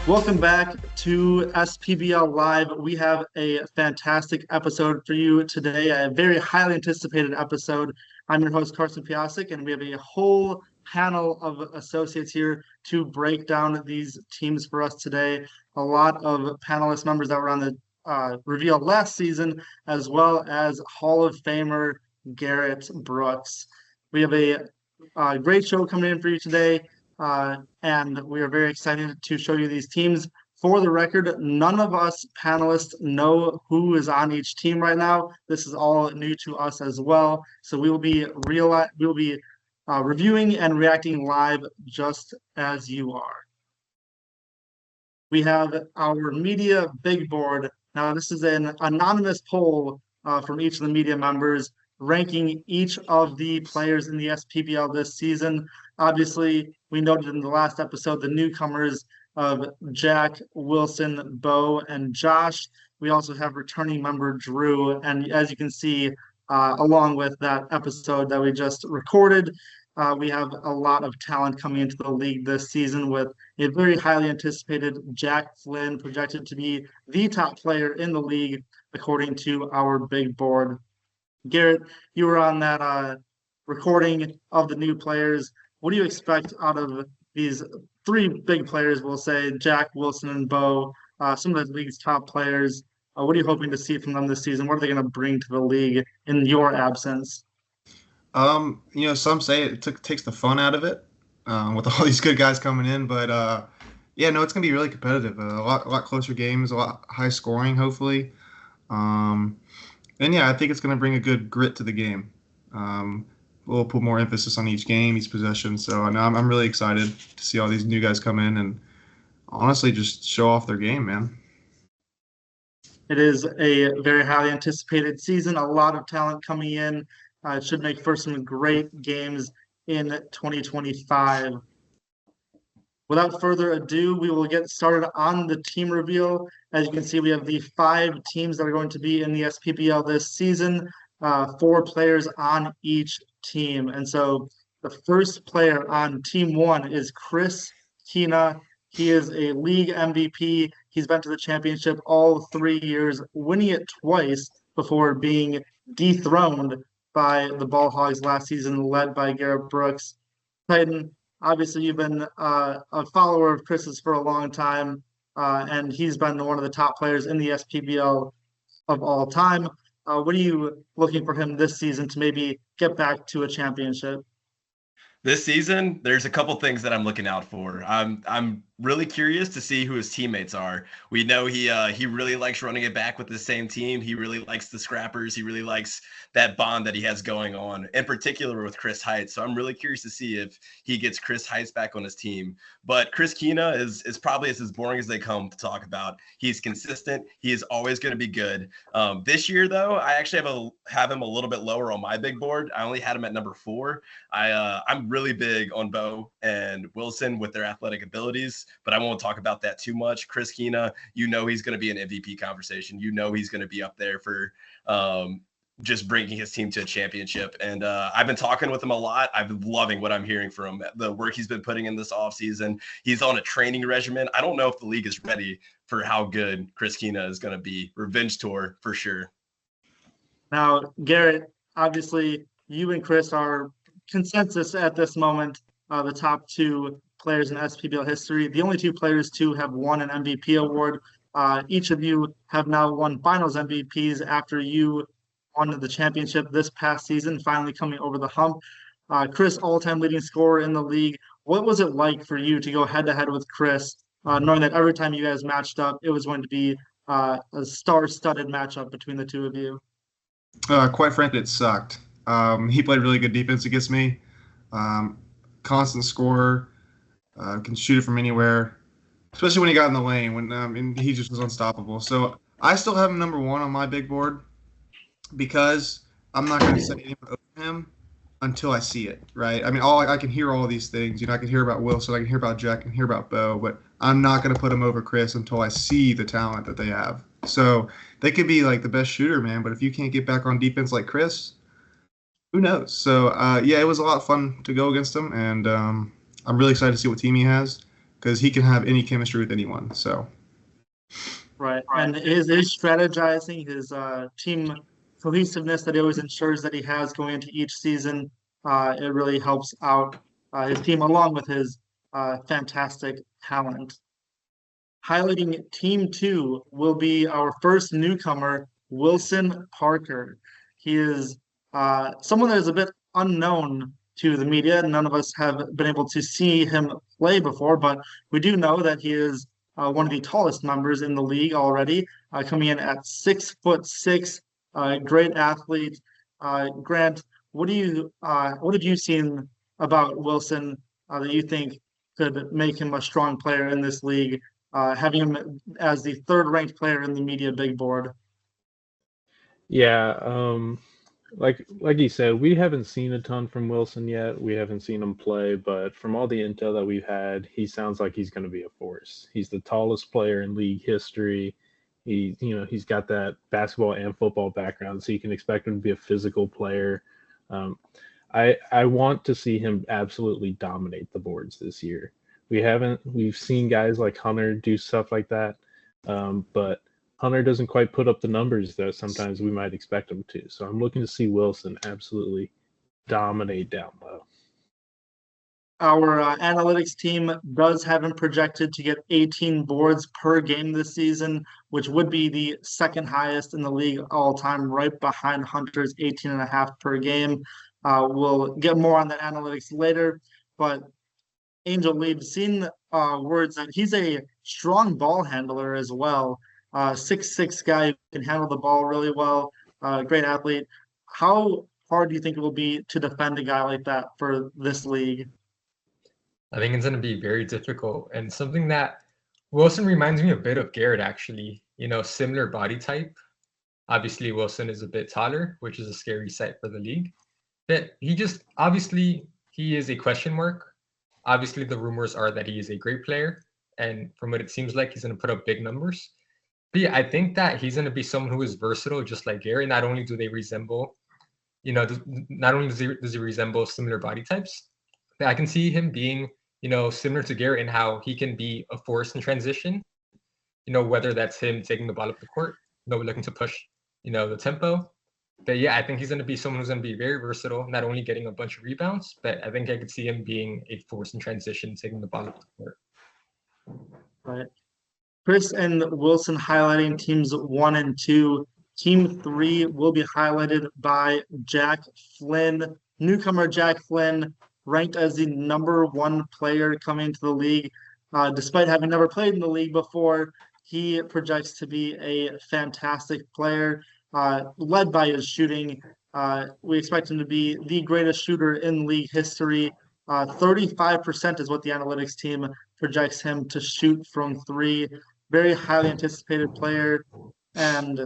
Welcome back to SPBL Live. We have a fantastic episode for you today, a very highly anticipated episode. I'm your host, Carson Piasek, and we have a whole panel of associates here to break down these teams for us today. A lot of panelist members that were on the reveal last season, as well as Hall of Famer Garrett Brooks. We have a great show coming in for you today. And we are very excited to show you these teams. For the record, none of us panelists know who is on each team right now. This is all new to us as well. So we will be reviewing and reacting live just as you are. We have our media big board. Now, this is an anonymous poll from each of the media members ranking each of the players in the SPBL this season. Obviously, we noted in the last episode the newcomers of Jack, Wilson, Bo, and Josh. We also have returning member Drew. And as you can see, along with that episode that we just recorded, we have a lot of talent coming into the league this season with a very highly anticipated Jack Flynn projected to be the top player in the league, according to our big board. Garrett, you were on that recording of the new players. What do you expect out of these three big players? We'll say Jack, Wilson, and Bo, some of the league's top players. What are you hoping to see from them this season? What are they going to bring to the league in your absence? Some say it takes the fun out of it with all these good guys coming in, but it's gonna be really competitive. A lot closer games, a lot high scoring, hopefully. I think it's gonna bring a good grit to the game. We'll put more emphasis on each game, each possession. So I'm really excited to see all these new guys come in and honestly just show off their game, man. It is a very highly anticipated season. A lot of talent coming in. It should make for some great games in 2025. Without further ado, we will get started on the team reveal. As you can see, we have the 5 teams that are going to be in the SPBL this season, 4 players on each team. And so the first player on team 1 is Chris Kina. He is a league MVP. He's been to the championship all 3 years, winning it twice before being dethroned by the Ball Hogs last season, led by Garrett Brooks. Titan, obviously you've been a follower of Chris's for a long time, and he's been one of the top players in the SPBL of all time. What are you looking for him this season to maybe get back to a championship? This season, there's a couple things that I'm looking out for. I'm really curious to see who his teammates are. We know he really likes running it back with the same team. He really likes the scrappers. He really likes that bond that he has going on, in particular with Chris Heights. So I'm really curious to see if he gets Chris Heights back on his team. But Chris Kina is probably as boring as they come to talk about. He's consistent. He is always going to be good. This year, though, I actually have him a little bit lower on my big board. I only had him at number 4. I'm really big on Bo and Wilson with their athletic abilities, but I won't talk about that too much. Chris Kina, he's going to be an MVP conversation. He's going to be up there for just bringing his team to a championship. And I've been talking with him a lot. I've been loving what I'm hearing from him, the work he's been putting in this offseason. He's on a training regimen. I don't know if the league is ready for how good Chris Kina is going to be. Revenge tour for sure. Now, Garrett, obviously you and Chris are consensus at this moment, the top 2 players in SPBL history. The only 2 players to have won an MVP award. Each of you have now won finals MVPs after you won the championship this past season, finally coming over the hump. Chris, all-time leading scorer in the league. What was it like for you to go head-to-head with Chris, knowing that every time you guys matched up, it was going to be a star-studded matchup between the 2 of you? Quite frankly, it sucked. He played really good defense against me. Constant scorer, can shoot it from anywhere, especially when he got in the lane. And he just was unstoppable. So I still have him number 1 on my big board because I'm not going to say anything over him until I see it. Right? I mean, I can hear all these things. I can hear about Wilson, I can hear about Jack, I can hear about Bo, but I'm not going to put him over Chris until I see the talent that they have. So they could be like the best shooter, man, but if you can't get back on defense like Chris, who knows? So, it was a lot of fun to go against him, and I'm really excited to see what team he has. because he can have any chemistry with anyone. So Right. And his strategizing, his team cohesiveness that he always ensures that he has going into each season, it really helps out his team along with his fantastic talent. Highlighting Team 2 will be our first newcomer, Wilson Parker. He is someone that is a bit unknown to the media. None of us have been able to see him play before, but we do know that he is one of the tallest members in the league already, coming in at 6'6", great athlete. Grant, what have you seen about Wilson that you think could make him a strong player in this league? Having him as the third-ranked player in the media big board. Yeah, like you said, we haven't seen a ton from Wilson yet. We haven't seen him play, but from all the intel that we've had, he sounds like he's going to be a force. He's the tallest player in league history. He's got that basketball and football background, so you can expect him to be a physical player. I want to see him absolutely dominate the boards this year. We've seen guys like Hunter do stuff like that, but Hunter doesn't quite put up the numbers that sometimes we might expect him to. So I'm looking to see Wilson absolutely dominate down low. Our analytics team does have him projected to get 18 boards per game this season, which would be the second highest in the league all time, right behind Hunter's 18.5 per game. We'll get more on that analytics later, but Angel, we've seen words that he's a strong ball handler as well. 6'6" guy who can handle the ball really well. Great athlete. How hard do you think it will be to defend a guy like that for this league? I think it's going to be very difficult, and something that Wilson reminds me a bit of Garrett, actually. Similar body type. Obviously, Wilson is a bit taller, which is a scary sight for the league. But he is a question mark. Obviously, the rumors are that he is a great player, and from what it seems like, he's going to put up big numbers. But yeah, I think that he's going to be someone who is versatile, just like Gary. Not only do they resemble, not only does he resemble similar body types, but I can see him being, similar to Gary in how he can be a force in transition. Whether that's him taking the ball up the court, looking to push, the tempo. But yeah, I think he's going to be someone who's going to be very versatile, not only getting a bunch of rebounds, but I think I could see him being a force in transition, taking the ball up the court. Right. Chris and Wilson highlighting teams 1 and 2. Team 3 will be highlighted by Jack Flynn. Newcomer Jack Flynn, ranked as the number 1 player coming into the league. Despite having never played in the league before, he projects to be a fantastic player. Led by his shooting. We expect him to be the greatest shooter in league history. 35% is what the analytics team projects him to shoot from 3. Very highly anticipated player. And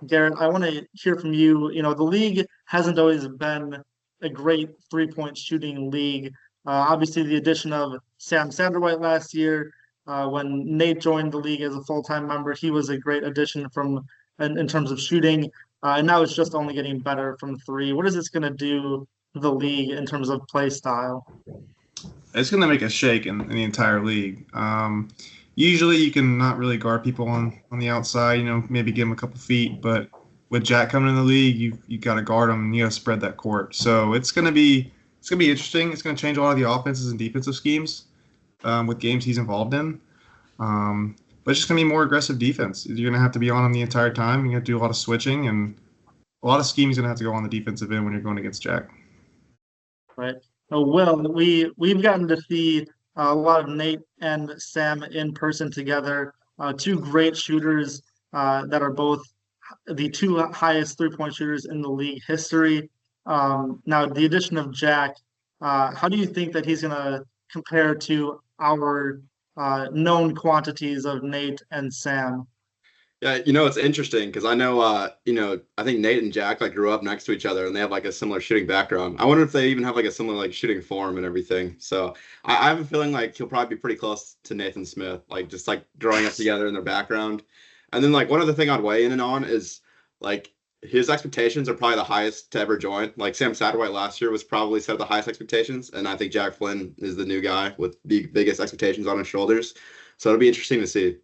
Garrett, I want to hear from you. The league hasn't always been a great 3-point shooting league. Obviously, the addition of Sam Sanderwhite last year, when Nate joined the league as a full-time member, he was a great addition in terms of shooting. And now it's just only getting better from 3. What is this going to do to the league in terms of play style? It's going to make a shake in the entire league. Usually you can not really guard people on the outside, maybe give them a couple feet. But with Jack coming in the league, you got to guard him and you got to spread that court. So it's going to be interesting. It's going to change a lot of the offenses and defensive schemes with games he's involved in. But it's just going to be more aggressive defense. You're going to have to be on him the entire time. You're going to do a lot of switching, and a lot of schemes going to have to go on the defensive end when you're going against Jack. Right. Well, we've gotten to see a lot of Nate and Sam in person together. 2 great shooters that are both the 2 highest 3-point shooters in the league history. Now, the addition of Jack, how do you think that he's going to compare to our known quantities of Nate and Sam? Yeah, it's interesting because I know, I think Nate and Jack grew up next to each other and they have a similar shooting background. I wonder if they even have a similar shooting form and everything. So I have a feeling he'll probably be pretty close to Nathan Smith, just growing up together in their background. And then one other thing I'd weigh in and on is his expectations are probably the highest to ever join. Like Sam Satterwhite last year was probably set at the highest expectations, and I think Jack Flynn is the new guy with the biggest expectations on his shoulders. So it'll be interesting to see.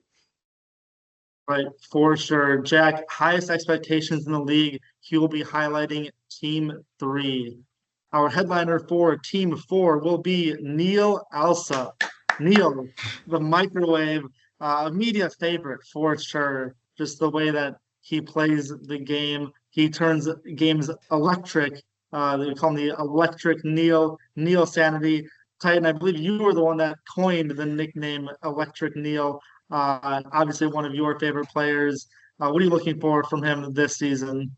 Right, for sure. Jack, highest expectations in the league. He will be highlighting Team 3. Our headliner for Team 4 will be Neil Alsa. Neil, the microwave, media favorite for sure. Just the way that he plays the game. He turns games electric. They call him the Electric Neil, Neil Sanity. Titan, I believe you were the one that coined the nickname Electric Neil. Obviously, one of your favorite players. What are you looking for from him this season?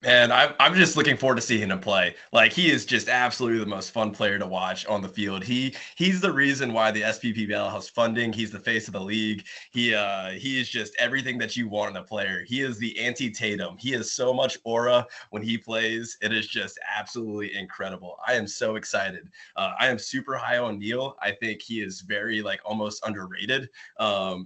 And I'm just looking forward to seeing him play. Like, he is just absolutely the most fun player to watch on the field. He's the reason why the SPBL has funding. He's the face of the league. He is just everything that you want in a player. He is the anti-Tatum. He has so much aura when he plays. It is just absolutely incredible. I am so excited. I am super high on Neil. I think he is very like almost underrated.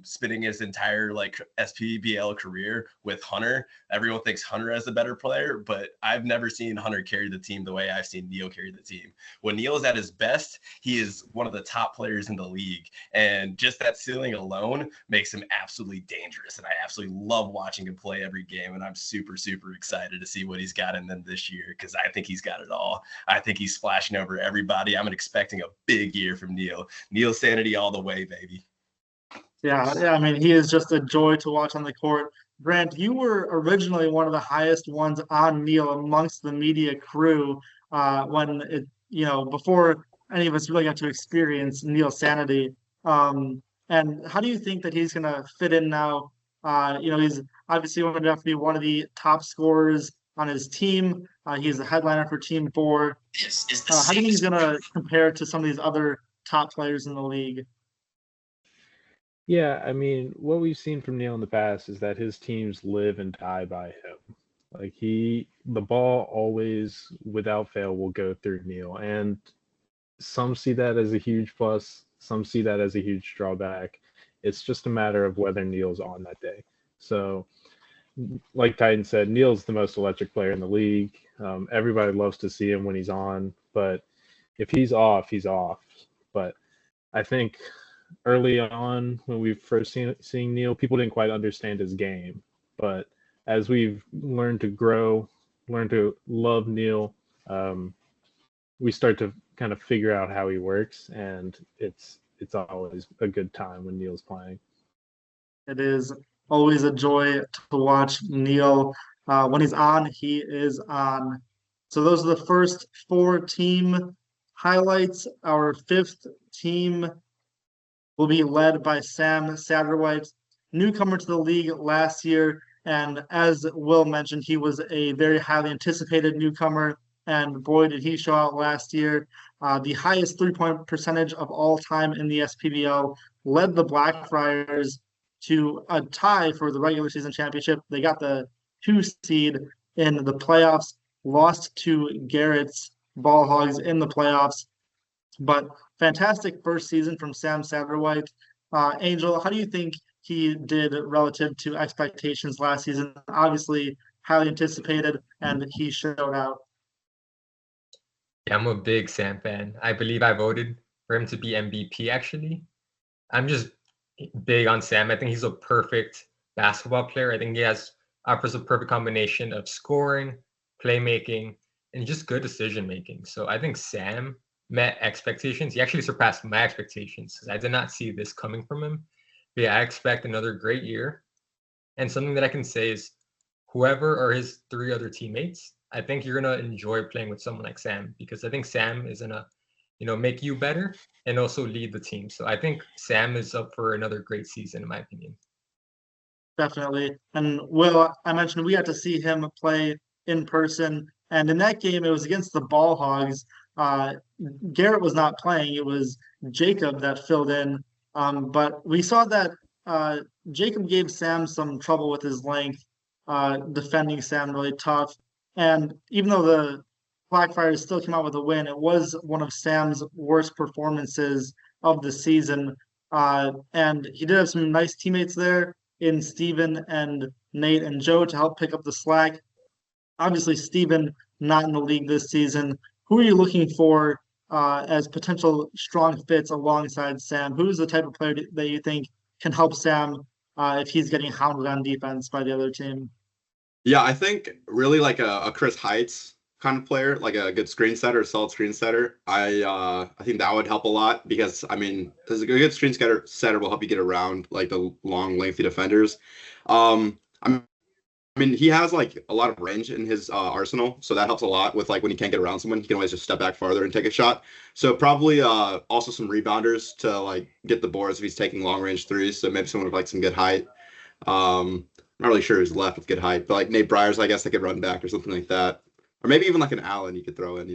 Spending his entire like SPBL career with Hunter. Everyone thinks Hunter is the better player, but I've never seen Hunter carry the team the way I've seen Neil carry the team. When Neil is at his best, he is one of the top players in the league. And just that ceiling alone makes him absolutely dangerous. And I absolutely love watching him play every game. And I'm super, super excited to see what he's got in them this year, because I think he's got it all. I think he's splashing over everybody. I'm expecting a big year from Neil. Neil Sanity all the way, baby. Yeah, I mean, he is just a joy to watch on the court. Grant, you were originally one of the highest ones on Neil amongst the media crew when before any of us really got to experience Neil's sanity. And how do you think that he's going to fit in now? He's obviously going to have to be one of the top scorers on his team. He's the headliner for Team 4. How do you think he's going to compare to some of these other top players in the league? Yeah, I mean, what we've seen from Neil in the past is that his teams live and die by him. Like the ball always, without fail, will go through Neil. And some see that as a huge plus, some see that as a huge drawback. It's just a matter of whether Neil's on that day. So, like Titan said, Neil's the most electric player in the league. Everybody loves to see him when he's on, but if he's off, he's off. But I think early on when we first seeing Neil, people didn't quite understand his game. But as we've learned to grow, learn to love Neil, we start to kind of figure out how he works, and it's always a good time when Neil's playing. It is always a joy to watch Neil. When he's on, he is on. So those are the first 4 team highlights. Our 5th team will be led by Sam Satterwhite, newcomer to the league last year. And as Will mentioned, he was a very highly anticipated newcomer. And boy, did he show out last year. The highest three-point percentage of all time in the SPBL, led the Blackfriars to a tie for the regular season championship. They got the 2 seed in the playoffs, lost to Garrett's Ball Hogs in the playoffs. But fantastic first season from Sam Satterwhite. Angel, how do you think he did relative to expectations last season? Obviously, highly anticipated, and he showed out. Yeah, I'm a big Sam fan. I believe I voted for him to be MVP, actually. I'm just big on Sam. I think he's a perfect basketball player. I think he offers a perfect combination of scoring, playmaking, and just good decision making. So I think Sam met expectations. He actually surpassed my expectations. I did not see this coming from him. But yeah, I expect another great year. And something that I can say is whoever are his 3 other teammates, I think you're going to enjoy playing with someone like Sam, because I think Sam is going to, make you better and also lead the team. So I think Sam is up for another great season, in my opinion. Definitely. And Will, I mentioned we got to see him play in person. And in that game, it was against the Ball Hogs. Garrett was not playing. It was Jacob that filled in. But we saw that Jacob gave Sam some trouble with his length, defending Sam really tough. And even though the Blackfriars still came out with a win, it was one of Sam's worst performances of the season. And he did have some nice teammates there in Steven and Nate, and Joe to help pick up the slack. Obviously, Steven not in the league this season. Who are you looking for as potential strong fits alongside Sam? Who's the type of player that you think can help Sam if he's getting hounded on defense by the other team? Yeah, I think really like a Chris Heights kind of player, like a good screen setter, solid screen setter. I think that would help a lot because I mean, there's a good setter will help you get around like the long, lengthy defenders. I mean, he has like a lot of range in his arsenal, so that helps a lot with like when he can't get around someone, he can always just step back farther and take a shot. So probably also some rebounders to like get the boards if he's taking long range threes. So maybe someone with like some good height. I'm not really sure who's left with good height, but like Nate Bryers, I guess they could run back or something like that, or maybe even like an Allen you could throw in,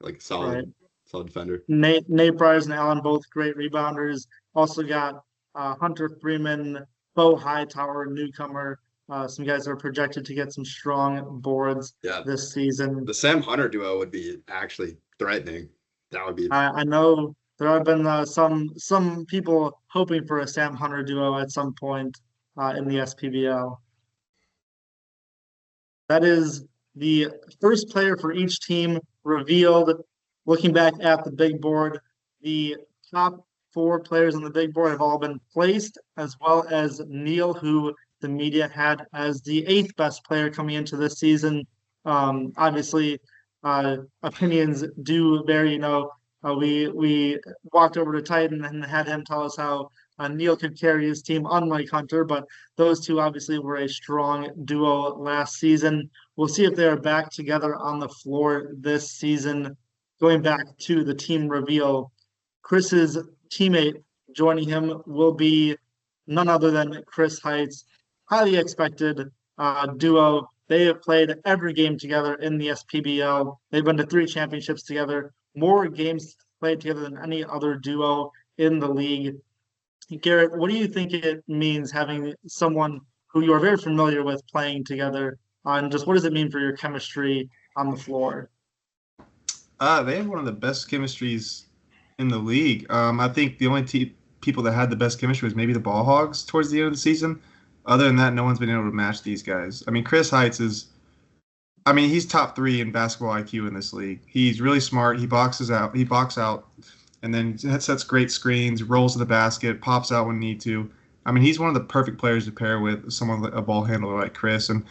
like a Right. solid defender. Nate Bryers and Allen, both great rebounders. Also got Hunter Freeman, Bo Hightower, newcomer. Some guys are projected to get some strong boards Yeah, this season. the Sam Hunter duo would be actually threatening. That would be. I know there have been some people hoping for a Sam Hunter duo at some point in the SPBL. That is the first player for each team revealed. Looking back at the big board, the top 4 players on the big board have all been placed, as well as Neil, who the media had as the 8th best player coming into this season. Obviously, opinions do vary. We walked over to Titan and had him tell us how Neil could carry his team, unlike Hunter, but those two obviously were a strong duo last season. We'll see if they are back together on the floor this season. Going back to the team reveal, Chris's teammate joining him will be none other than Chris Heights. Highly expected duo. They have played every game together in the SPBL. They've been to 3 championships together, more games played together than any other duo in the league. Garrett, what do you think it means having someone who you are very familiar with playing together? And just what does it mean for your chemistry on the floor? They have one of the best chemistries in the league. I think the only people that had the best chemistry was maybe the Ball Hogs towards the end of the season. Other than that, no one's been able to match these guys. I mean, Chris Heights he's top 3 in basketball IQ in this league. He's really smart. He boxes out, and then sets great screens, rolls to the basket, pops out when need to. I mean, he's one of the perfect players to pair with someone like a ball handler like Chris. And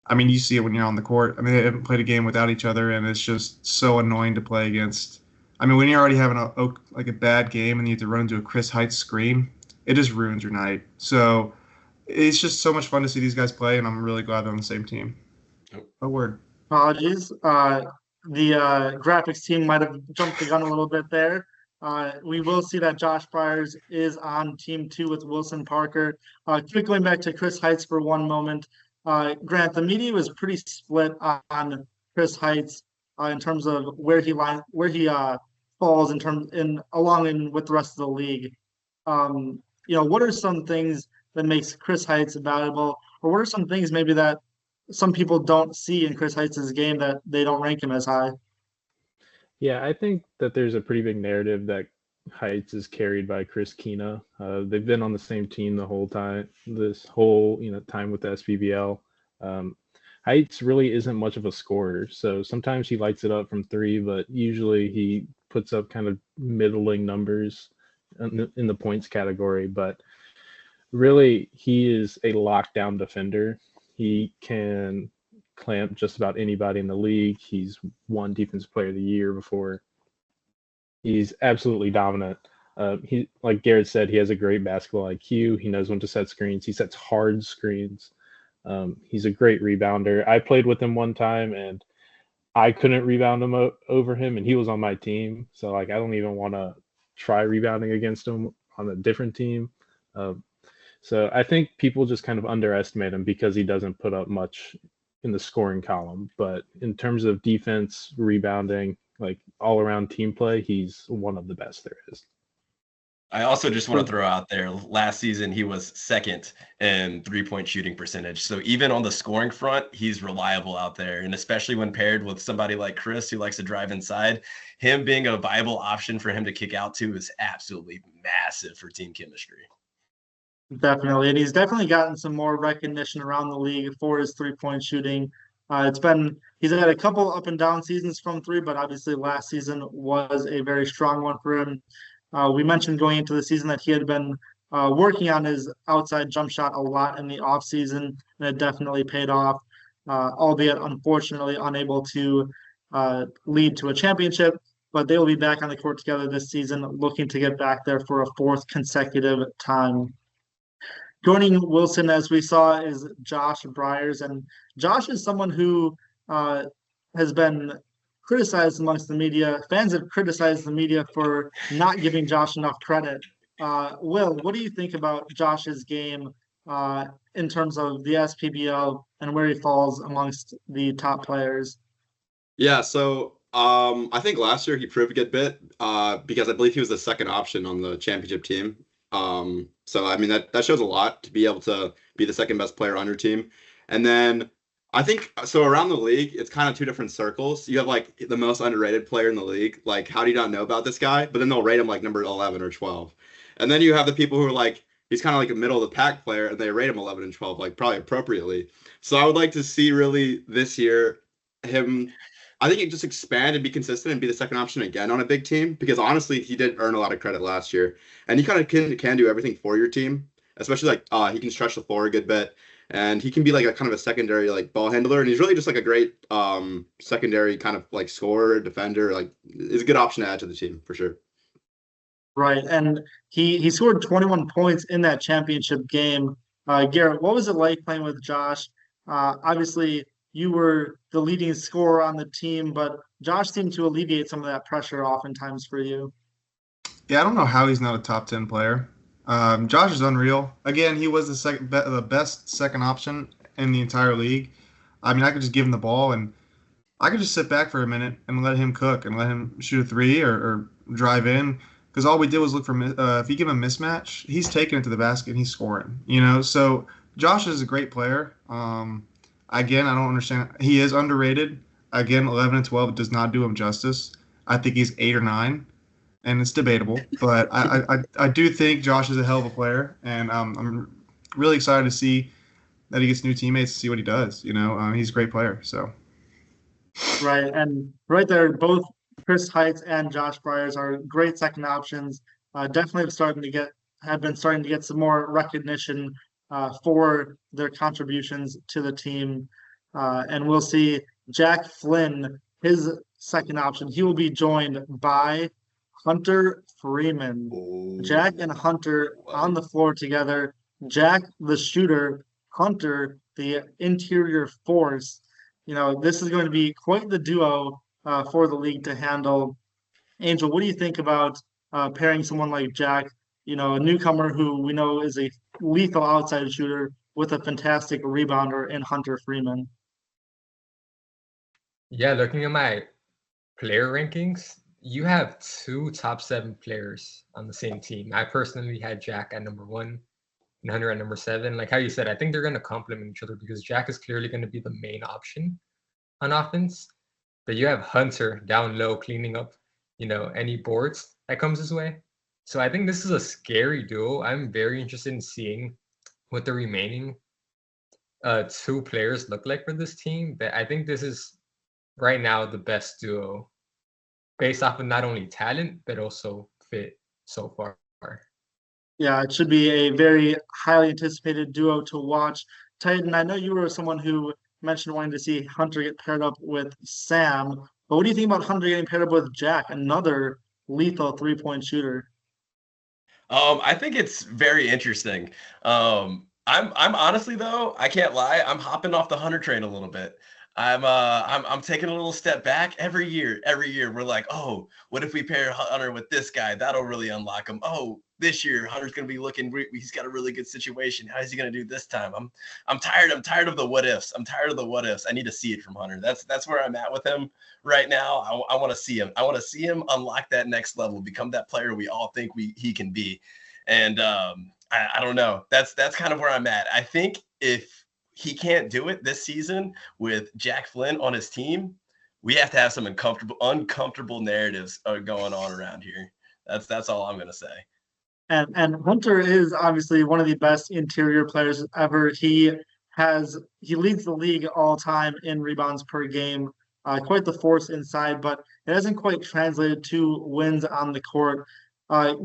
I mean, you see it when you're on the court. I mean, they haven't played a game without each other, and it's just so annoying to play against. I mean, when you're already having a bad game and you have to run into a Chris Heights screen, it just ruins your night. So it's just so much fun to see these guys play, and I'm really glad they're on the same team. A word. Apologies. The graphics team might have jumped the gun a little bit there. We will see that Josh Byers is on team 2 with Wilson Parker. Going back to Chris Heights for one moment. Grant, the media was pretty split on Chris Heights in terms of where he falls with the rest of the league. What are some things that makes Chris Heights valuable, or what are some things maybe that some people don't see in Chris Heights' game that they don't rank him as high? Yeah, I think that there's a pretty big narrative that Heights is carried by Chris Kina. They've been on the same team the whole time, this whole time with the SPBL. Heights really isn't much of a scorer, so sometimes he lights it up from 3, but usually he puts up kind of middling numbers in the points category. But really, he is a lockdown defender. He can clamp just about anybody in the league. He's won Defensive Player of the Year before. He's absolutely dominant. He, like Garrett said, he has a great basketball IQ. He knows when to set screens. He sets hard screens. He's a great rebounder. I played with him one time, and I couldn't rebound him over him, and he was on my team. So, I don't even want to try rebounding against him on a different team. So I think people just kind of underestimate him because he doesn't put up much in the scoring column. But in terms of defense, rebounding, all around team play, he's one of the best there is. I also just want to throw out there, last season he was 2nd in 3-point shooting percentage. So even on the scoring front, he's reliable out there. And especially when paired with somebody like Chris who likes to drive inside, him being a viable option for him to kick out to is absolutely massive for team chemistry. Definitely, and he's definitely gotten some more recognition around the league for his 3-point shooting. He's had a couple up and down seasons from three, but obviously last season was a very strong one for him. We mentioned going into the season that he had been working on his outside jump shot a lot in the offseason, and it definitely paid off, albeit unfortunately unable to lead to a championship. But they will be back on the court together this season, looking to get back there for a fourth consecutive time. Joining Wilson, as we saw, is Josh Briers, and Josh is someone who uh, has been criticized amongst the media. Fans have criticized the media for not giving Josh enough credit. Will, what do you think about Josh's game in terms of the SPBL and where he falls amongst the top players? Yeah, so I think last year he proved a good bit because I believe he was the second option on the championship team. So I mean that shows a lot to be able to be the second best player on your team. And then I think so around the league, it's kind of two different circles. You have like the most underrated player in the league. Like, how do you not know about this guy? But then they'll rate him like number 11 or 12. And then you have the people who are like, he's kind of like a middle of the pack player, and they rate him 11 and 12, like probably appropriately. So I would like to see really this year him. I think he just expand and be consistent and be the second option again on a big team because honestly, he did earn a lot of credit last year, and he kind of can do everything for your team, especially like he can stretch the floor a good bit, and he can be like a kind of a secondary like ball handler, and he's really just like a great secondary kind of like scorer, defender, like is a good option to add to the team for sure. Right, and he scored 21 points in that championship game. Garrett, what was it like playing with Josh? Obviously, you were the leading scorer on the team, but Josh seemed to alleviate some of that pressure oftentimes for you. Yeah, I don't know how he's not a top 10 player. Josh is unreal. Again, he was the best second option in the entire league. I mean, I could just give him the ball and I could just sit back for a minute and let him cook and let him shoot a three or drive in. Because all we did was look for if you give him a mismatch, he's taking it to the basket and he's scoring. So Josh is a great player. Again, I don't understand. He is underrated. Again, 11 and 12 does not do him justice. I think he's 8 or 9, and it's debatable. But I do think Josh is a hell of a player, and I'm really excited to see that he gets new teammates to see what he does. He's a great player. So. Right, and right there, both Chris Heights and Josh Briers are great second options. Definitely have been starting to get some more recognition for their contributions to the team. And we'll see Jack Flynn, his second option. He will be joined by Hunter Freeman. Ooh, Jack and Hunter on the floor together. Jack, the shooter, Hunter, the interior force. This is going to be quite the duo for the league to handle. Angel, what do you think about pairing someone like Jack, a newcomer who we know is a lethal outside shooter with a fantastic rebounder in Hunter Freeman? Yeah, looking at my player rankings, you have two top 7 players on the same team. I personally had Jack at number 1 and Hunter at number 7. Like how you said, I think they're going to complement each other because Jack is clearly going to be the main option on offense. But you have Hunter down low cleaning up, any boards that comes his way. So I think this is a scary duo. I'm very interested in seeing what the remaining 2 players look like for this team. But I think this is right now the best duo based off of not only talent but also fit so far. Yeah, it should be a very highly anticipated duo to watch. Titan, I know you were someone who mentioned wanting to see Hunter get paired up with Sam, but what do you think about Hunter getting paired up with Jack, another lethal 3-point shooter? I think it's very interesting. I'm honestly though, I can't lie, I'm hopping off the Hunter train a little bit. I'm taking a little step back every year. Every year we're like, oh, what if we pair Hunter with this guy? That'll really unlock him. Oh, this year Hunter's gonna be looking. He's got a really good situation. How is he gonna do this time? I'm tired. I'm tired of the what ifs. I'm tired of the what ifs. I need to see it from Hunter. That's where I'm at with him right now. I want to see him. I want to see him unlock that next level, become that player we all think he can be. And I don't know. That's kind of where I'm at. I think if he can't do it this season with Jack Flynn on his team, we have to have some uncomfortable narratives going on around here. That's all I'm gonna say. And Hunter is obviously one of the best interior players ever. He leads the league all time in rebounds per game. Quite the force inside, but it hasn't quite translated to wins on the court.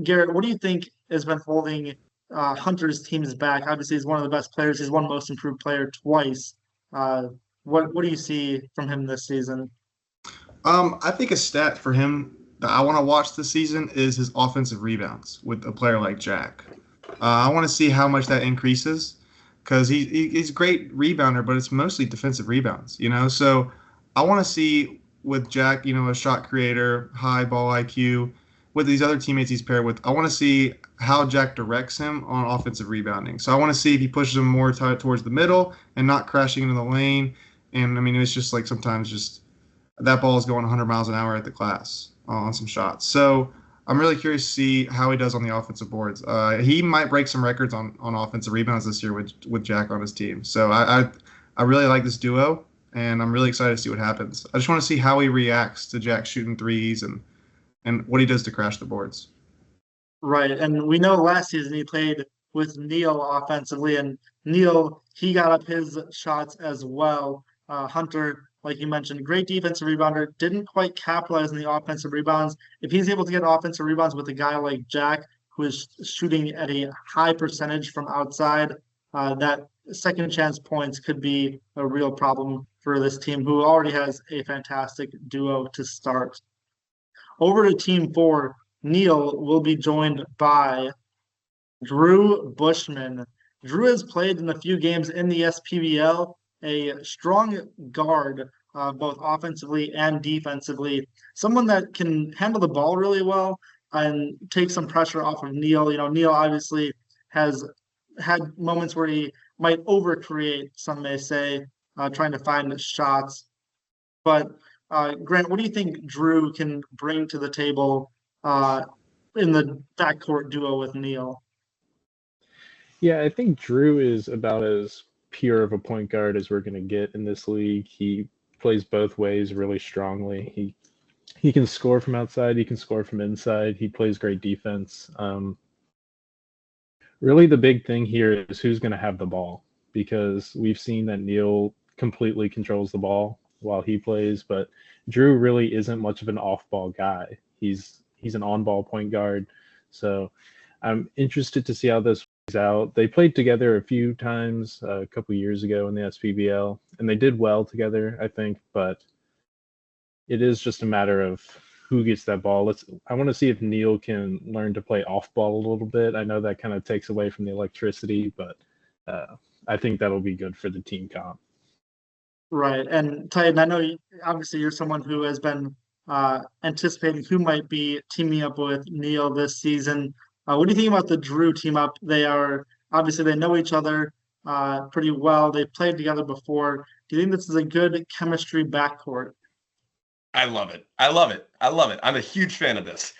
Garrett, what do you think has been holding Hunter's teams back? Obviously, he's one of the best players. He's won Most Improved Player twice. Uh, what do you see from him this season? I think a stat for him that I want to watch this season is his offensive rebounds with a player like Jack. I want to see how much that increases because he's a great rebounder, but it's mostly defensive rebounds, you know. So I want to see with Jack, you know, a shot creator, high ball IQ, with these other teammates he's paired with. I want to see how Jack directs him on offensive rebounding. So I want to see if he pushes him more towards the middle and not crashing into the lane. And I mean, it's just like sometimes just that ball is going 100 miles an hour at the glass on some shots. So I'm really curious to see how he does on the offensive boards. He might break some records on offensive rebounds this year with Jack on his team. So I really like this duo, and I'm really excited to see what happens. I just want to see how he reacts to Jack shooting threes and what he does to crash the boards. Right. And we know last season he played with Neil offensively, and Neil, he got up his shots as well. Hunter, like you mentioned, great defensive rebounder, didn't quite capitalize on the offensive rebounds. If he's able to get offensive rebounds with a guy like Jack, who is shooting at a high percentage from outside, that second chance points could be a real problem for this team, who already has a fantastic duo to start. Over to team four, Neil will be joined by Drew Bushman. Drew has played in a few games in the SPBL, a strong guard, both offensively and defensively, someone that can handle the ball really well and take some pressure off of Neil. You know, Neil obviously has had moments where he might overcreate, some may say, trying to find shots. But Grant, what do you think Drew can bring to the table in the backcourt duo with Neil? Yeah, I think Drew is about as pure of a point guard as we're going to get in this league. He plays both ways really strongly. He can score from outside. He can score from inside. He plays great defense. Really, the big thing here is who's going to have the ball, because we've seen that Neil completely controls the ball while he plays, but Drew really isn't much of an off-ball guy. He's an on-ball point guard. So I'm interested to see how this plays out. They played together a few times a couple years ago in the SPBL, and they did well together, I think, but it is just a matter of who gets that ball. I want to see if Neil can learn to play off ball a little bit. I know that kind of takes away from the electricity, but I think that'll be good for the team comp. Right. And Titan, I know obviously you're someone who has been anticipating who might be teaming up with Neil this season. What do you think about the Drew team up? They know each other pretty well. They've played together before. Do you think this is a good chemistry backcourt? I love it. I love it. I love it. I'm a huge fan of this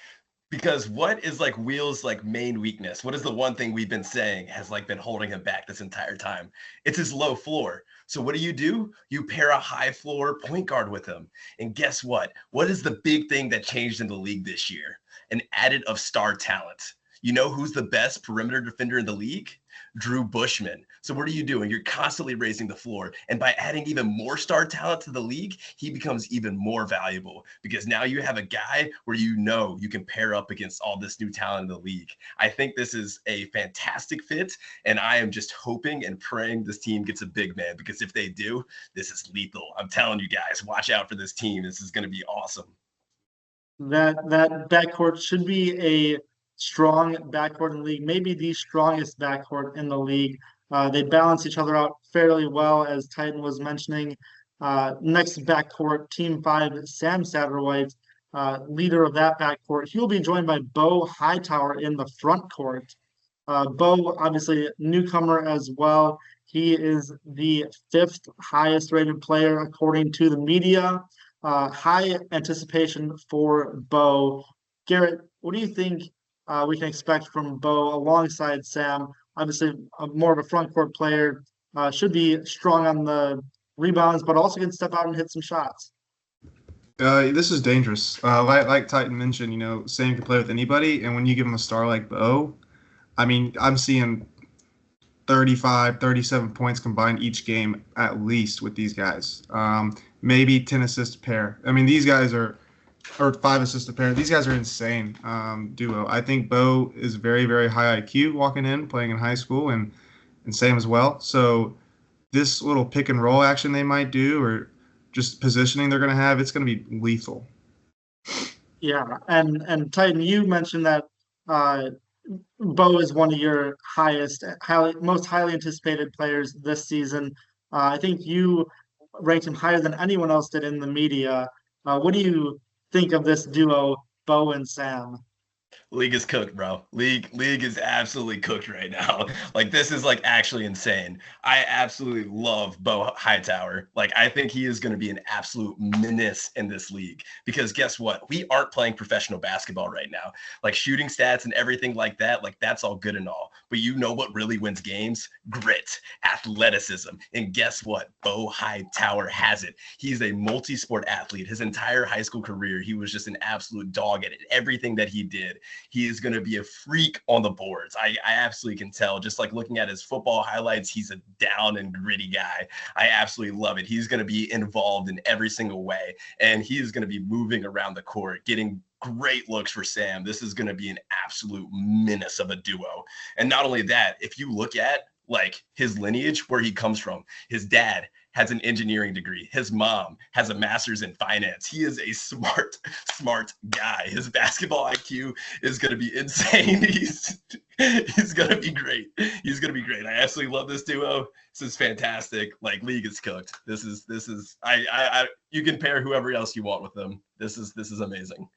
because what is like Wheel's like main weakness? What is the one thing we've been saying has like been holding him back this entire time? It's his low floor. So what do? You pair a high floor point guard with him. And guess what? What is the big thing that changed in the league this year? An added of star talent. You know who's the best perimeter defender in the league? Drew Bushman. So what are you doing? You're constantly raising the floor. And by adding even more star talent to the league, he becomes even more valuable because now you have a guy where you know you can pair up against all this new talent in the league. I think this is a fantastic fit, and I am just hoping and praying this team gets a big man, because if they do, this is lethal. I'm telling you guys, watch out for this team. This is going to be awesome. That backcourt should be a strong backcourt in the league, maybe the strongest backcourt in the league. They balance each other out fairly well, as Titan was mentioning. Next backcourt, Team 5, Sam Satterwhite, leader of that backcourt. He'll be joined by Bo Hightower in the front court. Bo, obviously, newcomer as well. He is the 5th highest rated player according to the media. High anticipation for Bo. Garrett, what do you think we can expect from Bo alongside Sam? Obviously, more of a front court player, should be strong on the rebounds, but also can step out and hit some shots. This is dangerous. Like Titan mentioned, Sam can play with anybody, and when you give him a star like Bo, I mean, I'm seeing 35, 37 points combined each game at least with these guys. Maybe 10 assist pair. I mean, these guys are, or 5 assist a pair. These guys are insane duo. I think Bo is very, very high IQ walking in, playing in high school, and Sam as well. So this little pick and roll action they might do, or just positioning they're going to have, it's going to be lethal. Yeah, and Titan, you mentioned that uh, Bo is one of your most highly anticipated players this season. I think you ranked him higher than anyone else did in the media. What do you think of this duo, Bo and Sam? League is cooked, bro. League is absolutely cooked right now. Like, this is like actually insane. I absolutely love Bo Hightower. Like, I think he is going to be an absolute menace in this league, because guess what? We aren't playing professional basketball right now. Like, shooting stats and everything like that, like, that's all good and all. But you know what really wins games? Grit, athleticism. And guess what? Bo Hightower has it. He's a multi-sport athlete. His entire high school career, he was just an absolute dog at it. Everything that he did, he is going to be a freak on the boards. I absolutely can tell. Just like looking at his football highlights, he's a down and gritty guy. I absolutely love it. He's going to be involved in every single way, and he is going to be moving around the court, getting great looks for Sam. This is going to be an absolute menace of a duo. And not only that, if you look at like his lineage, where he comes from, his dad has an engineering degree. His mom has a master's in finance. He is a smart guy. His basketball IQ is going to be insane. He's going to be great. He's going to be great. I absolutely love this duo. This is fantastic. Like, league is cooked. This is you can pair whoever else you want with them. This is amazing.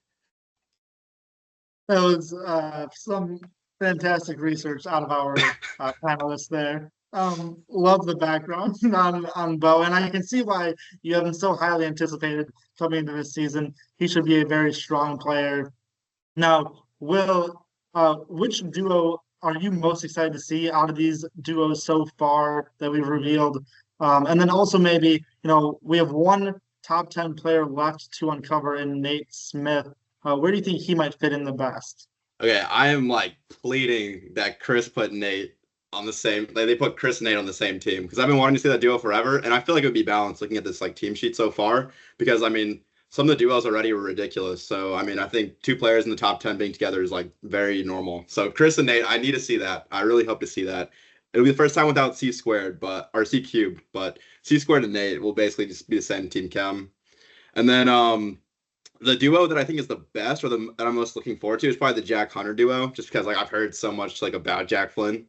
That was some fantastic research out of our panelists there. Love the background on Bo, and I can see why you have him so highly anticipated coming into this season. He should be a very strong player. Now, Will, which duo are you most excited to see out of these duos so far that we've revealed? And then also maybe, we have one top 10 player left to uncover in Nate Smith. Where do you think he might fit in the best? Okay, I am like pleading that Chris put Nate on the same. Like, they put Chris and Nate on the same team, because I've been wanting to see that duo forever, and I feel like it would be balanced looking at this like team sheet so far. Because I mean, some of the duos already were ridiculous. So I mean, I think 2 players in the top 10 being together is like very normal. So Chris and Nate, I need to see that. I really hope to see that. It'll be the first time without C squared, or C cubed, but C squared and Nate will basically just be the same team chem. And then the duo that I think is the best, or that I'm most looking forward to, is probably the Jack Hunter duo, just because like I've heard so much like about Jack Flynn,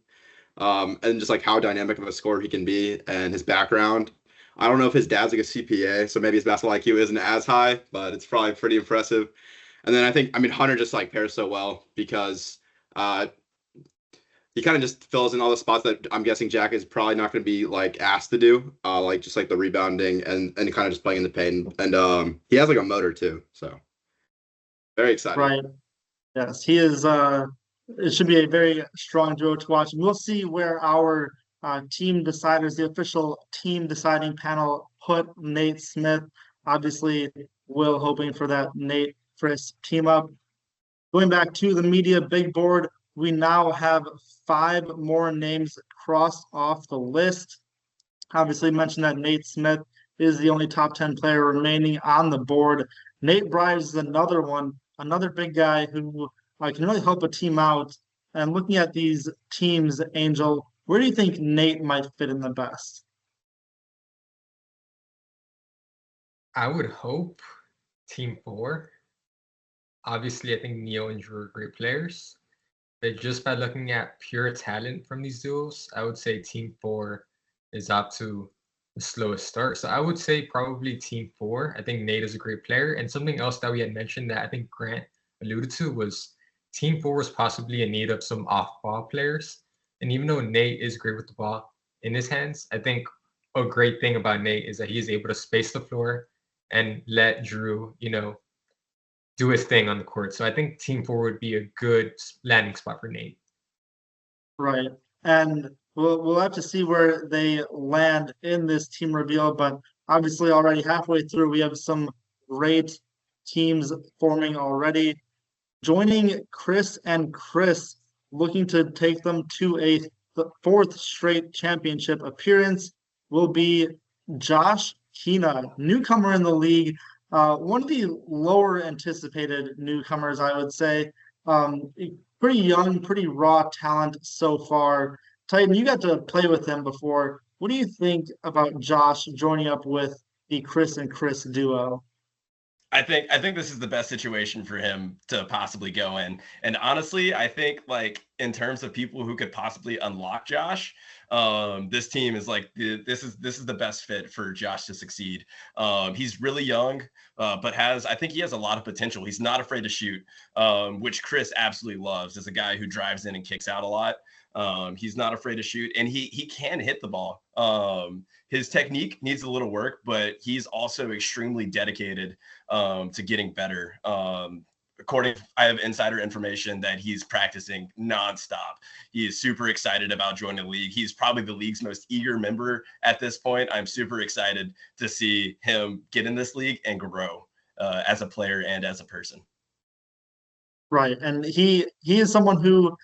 and just like how dynamic of a scorer he can be and his background. I don't know if his dad's like a CPA, so maybe his basketball IQ isn't as high, but it's probably pretty impressive. And then I mean, Hunter just like pairs so well, because he kind of just fills in all the spots that I'm guessing Jack is probably not going to be like asked to do, like just like the rebounding and kind of just playing in the paint. And he has like a motor too, so very excited. Right. Yes, he is. It should be a very strong duo to watch. We'll see where our team deciders, the official team deciding panel, put Nate Smith. Obviously, Will hoping for that Nate Chris team up. Going back to the media big board, we now have 5 more names crossed off the list. Obviously, mentioned that Nate Smith is the only top 10 player remaining on the board. Nate Bryce is another one, another big guy who can really help a team out. And looking at these teams, Angel, where do you think Nate might fit in the best? I would hope Team 4. Obviously, I think Neo and Drew are great players. But just by looking at pure talent from these duos, I would say Team 4 is up to the slowest start. So I would say probably Team 4. I think Nate is a great player. And something else that we had mentioned that I think Grant alluded to was Team 4 was possibly in need of some off-ball players. And even though Nate is great with the ball in his hands, I think a great thing about Nate is that he's able to space the floor and let Drew, do his thing on the court. So I think Team 4 would be a good landing spot for Nate. Right. And we'll have to see where they land in this team reveal. But obviously, already halfway through, we have some great teams forming already. Joining Chris and Chris, looking to take them to a fourth straight championship appearance will be Josh Keena, newcomer in the league. One of the lower anticipated newcomers, I would say. Pretty young, pretty raw talent so far. Titan, you got to play with him before. What do you think about Josh joining up with the Chris and Chris duo? I think this is the best situation for him to possibly go in. And honestly, I think like in terms of people who could possibly unlock Josh, this team is like this is the best fit for Josh to succeed. He's really young, but I think he has a lot of potential. He's not afraid to shoot, which Chris absolutely loves as a guy who drives in and kicks out a lot. He's not afraid to shoot, and he can hit the ball. His technique needs a little work, but he's also extremely dedicated to getting better. I have insider information that he's practicing nonstop. He is super excited about joining the league. He's probably the league's most eager member at this point. I'm super excited to see him get in this league and grow as a player and as a person. Right, and he is someone who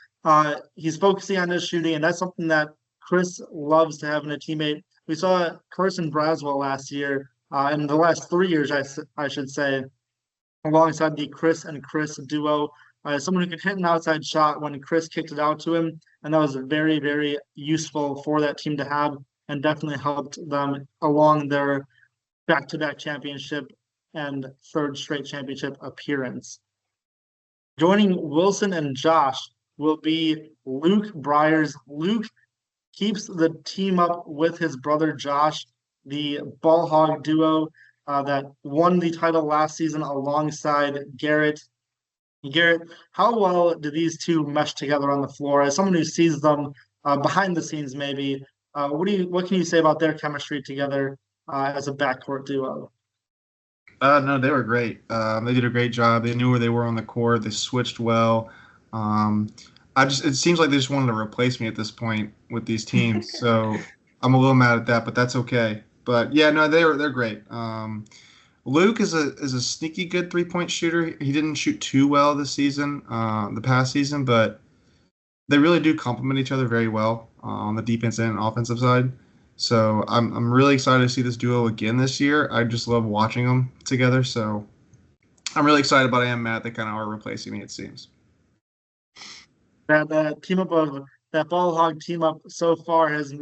he's focusing on his shooting, and that's something that Chris loves to have in a teammate. We saw Carson Braswell last year, in the last 3 years, I should say, alongside the Chris and Chris duo. Someone who could hit an outside shot when Chris kicked it out to him, and that was very, very useful for that team to have, and definitely helped them along their back-to-back championship and third straight championship appearance. Joining Wilson and Josh will be Luke Briers. Luke keeps the team up with his brother Josh, the ball hog duo that won the title last season alongside Garrett. Garrett, how well do these two mesh together on the floor? As someone who sees them behind the scenes, maybe, what can you say about their chemistry together as a backcourt duo? No, they were great. They did a great job. They knew where they were on the court. They switched well. It seems like they just wanted to replace me at this point with these teams. So I'm a little mad at that, but that's okay. But yeah, no, they're great. Luke is a sneaky good 3-point shooter. He didn't shoot too well this season, the past season, but they really do complement each other very well on the defensive and offensive side. So I'm really excited to see this duo again this year. I just love watching them together. So I'm really excited, but I am mad they kind of are replacing me, it seems. That team up of that ball hog team up so far has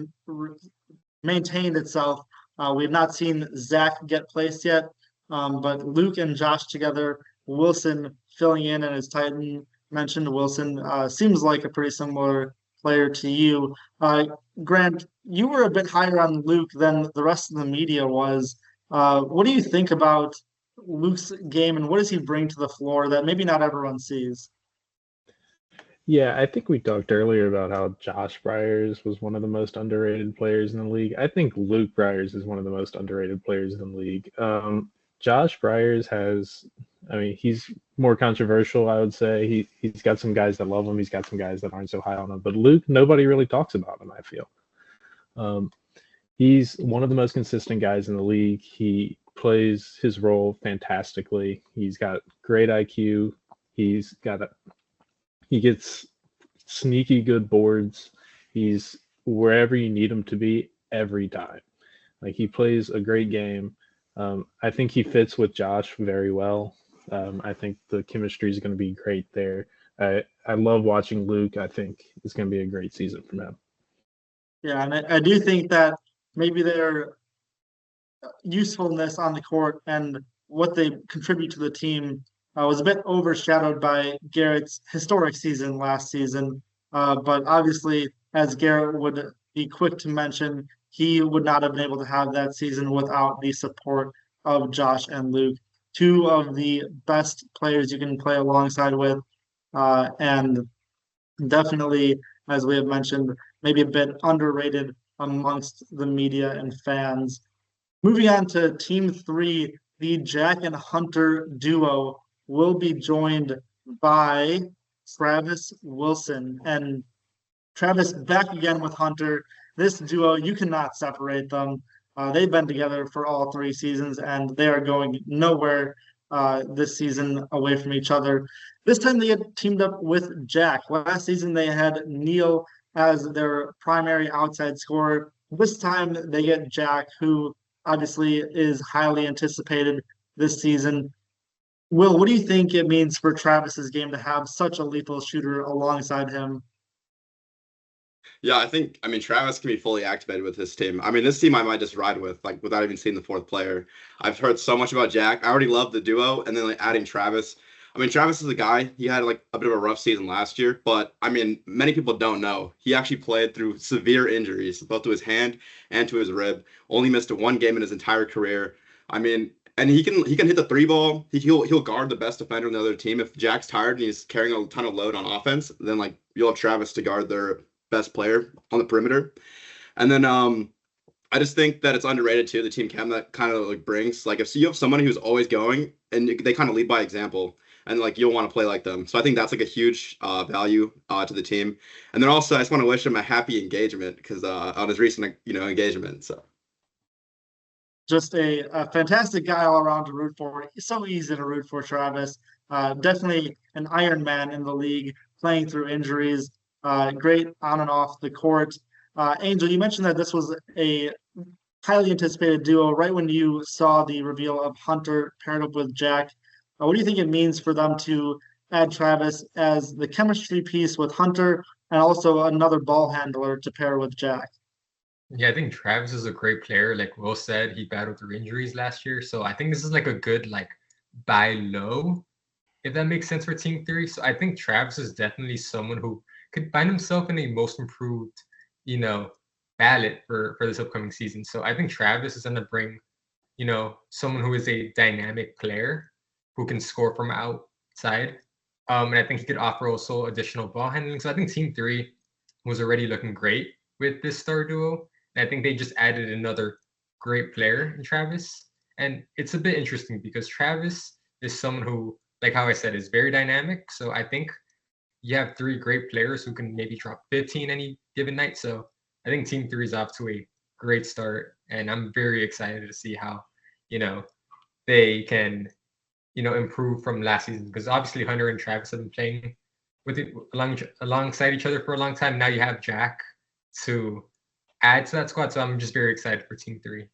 maintained itself. We have not seen Zach get placed yet, but Luke and Josh together, Wilson filling in, and as Titan mentioned, Wilson seems like a pretty similar player to you. Grant, you were a bit higher on Luke than the rest of the media was. What do you think about Luke's game, and what does he bring to the floor that maybe not everyone sees? Yeah, I think we talked earlier about how Josh Briers was one of the most underrated players in the league. I think Luke Briers is one of the most underrated players in the league. Josh Briers he's more controversial, I would say. He's got some guys that love him. He's got some guys that aren't so high on him. But Luke, nobody really talks about him, I feel. He's one of the most consistent guys in the league. He plays his role fantastically. He's got great IQ. He gets sneaky good boards. He's wherever you need him to be every time. Like, he plays a great game. I think he fits with Josh very well. I think the chemistry is going to be great there. I love watching Luke. I think it's going to be a great season for him. Yeah, and I do think that maybe their usefulness on the court and what they contribute to the team was a bit overshadowed by Garrett's historic season last season. But obviously, as Garrett would be quick to mention, he would not have been able to have that season without the support of Josh and Luke, two of the best players you can play alongside with. And definitely, as we have mentioned, maybe a bit underrated amongst the media and fans. Moving on to Team 3, the Jack and Hunter duo will be joined by Travis Wilson. And Travis back again with Hunter. This duo, you cannot separate them. They've been together for all 3 seasons, and they are going nowhere. this season away from each other. This time they had teamed up with Jack. Last season they had Neil as their primary outside scorer. This time they get Jack, who obviously is highly anticipated this season. Will, what do you think it means for Travis's game to have such a lethal shooter alongside him? Yeah, I mean, Travis can be fully activated with his team. I mean, this team I might just ride with, like, without even seeing the fourth player. I've heard so much about Jack. I already love the duo, and then like adding Travis. I mean, Travis is a guy. He had like a bit of a rough season last year, but I mean, many people don't know. He actually played through severe injuries, both to his hand and to his rib. Only missed one game in his entire career. I mean, and he can hit the three ball. He'll guard the best defender on the other team. If Jack's tired and he's carrying a ton of load on offense, then like you'll have Travis to guard their best player on the perimeter. And then I just think that it's underrated too. The team chem that kind of like brings like if you have somebody who's always going and they kind of lead by example, and like you'll want to play like them. So I think that's like a huge value to the team. And then also I just want to wish him a happy engagement because on his recent engagement. So Just a fantastic guy all around to root for. It's so easy to root for Travis. Definitely an Iron Man in the league, playing through injuries. Great on and off the court. Angel, you mentioned that this was a highly anticipated duo right when you saw the reveal of Hunter paired up with Jack. What do you think it means for them to add Travis as the chemistry piece with Hunter and also another ball handler to pair with Jack? Yeah, I think Travis is a great player. Like Will said, he battled through injuries last year. So I think this is like a good like buy low, if that makes sense for Team 3. So I think Travis is definitely someone who could find himself in a most improved, ballot for this upcoming season. So I think Travis is gonna bring, someone who is a dynamic player who can score from outside. And I think he could offer also additional ball handling. So I think Team 3 was already looking great with this star duo. And I think they just added another great player in Travis. And it's a bit interesting because Travis is someone who, like how I said, is very dynamic. So I think you have three great players who can maybe drop 15 any given night. So I think Team 3 is off to a great start. And I'm very excited to see how, they can, improve from last season. Because obviously Hunter and Travis have been playing with it alongside each other for a long time. Now you have Jack to add to that squad. So I'm just very excited for Team 3.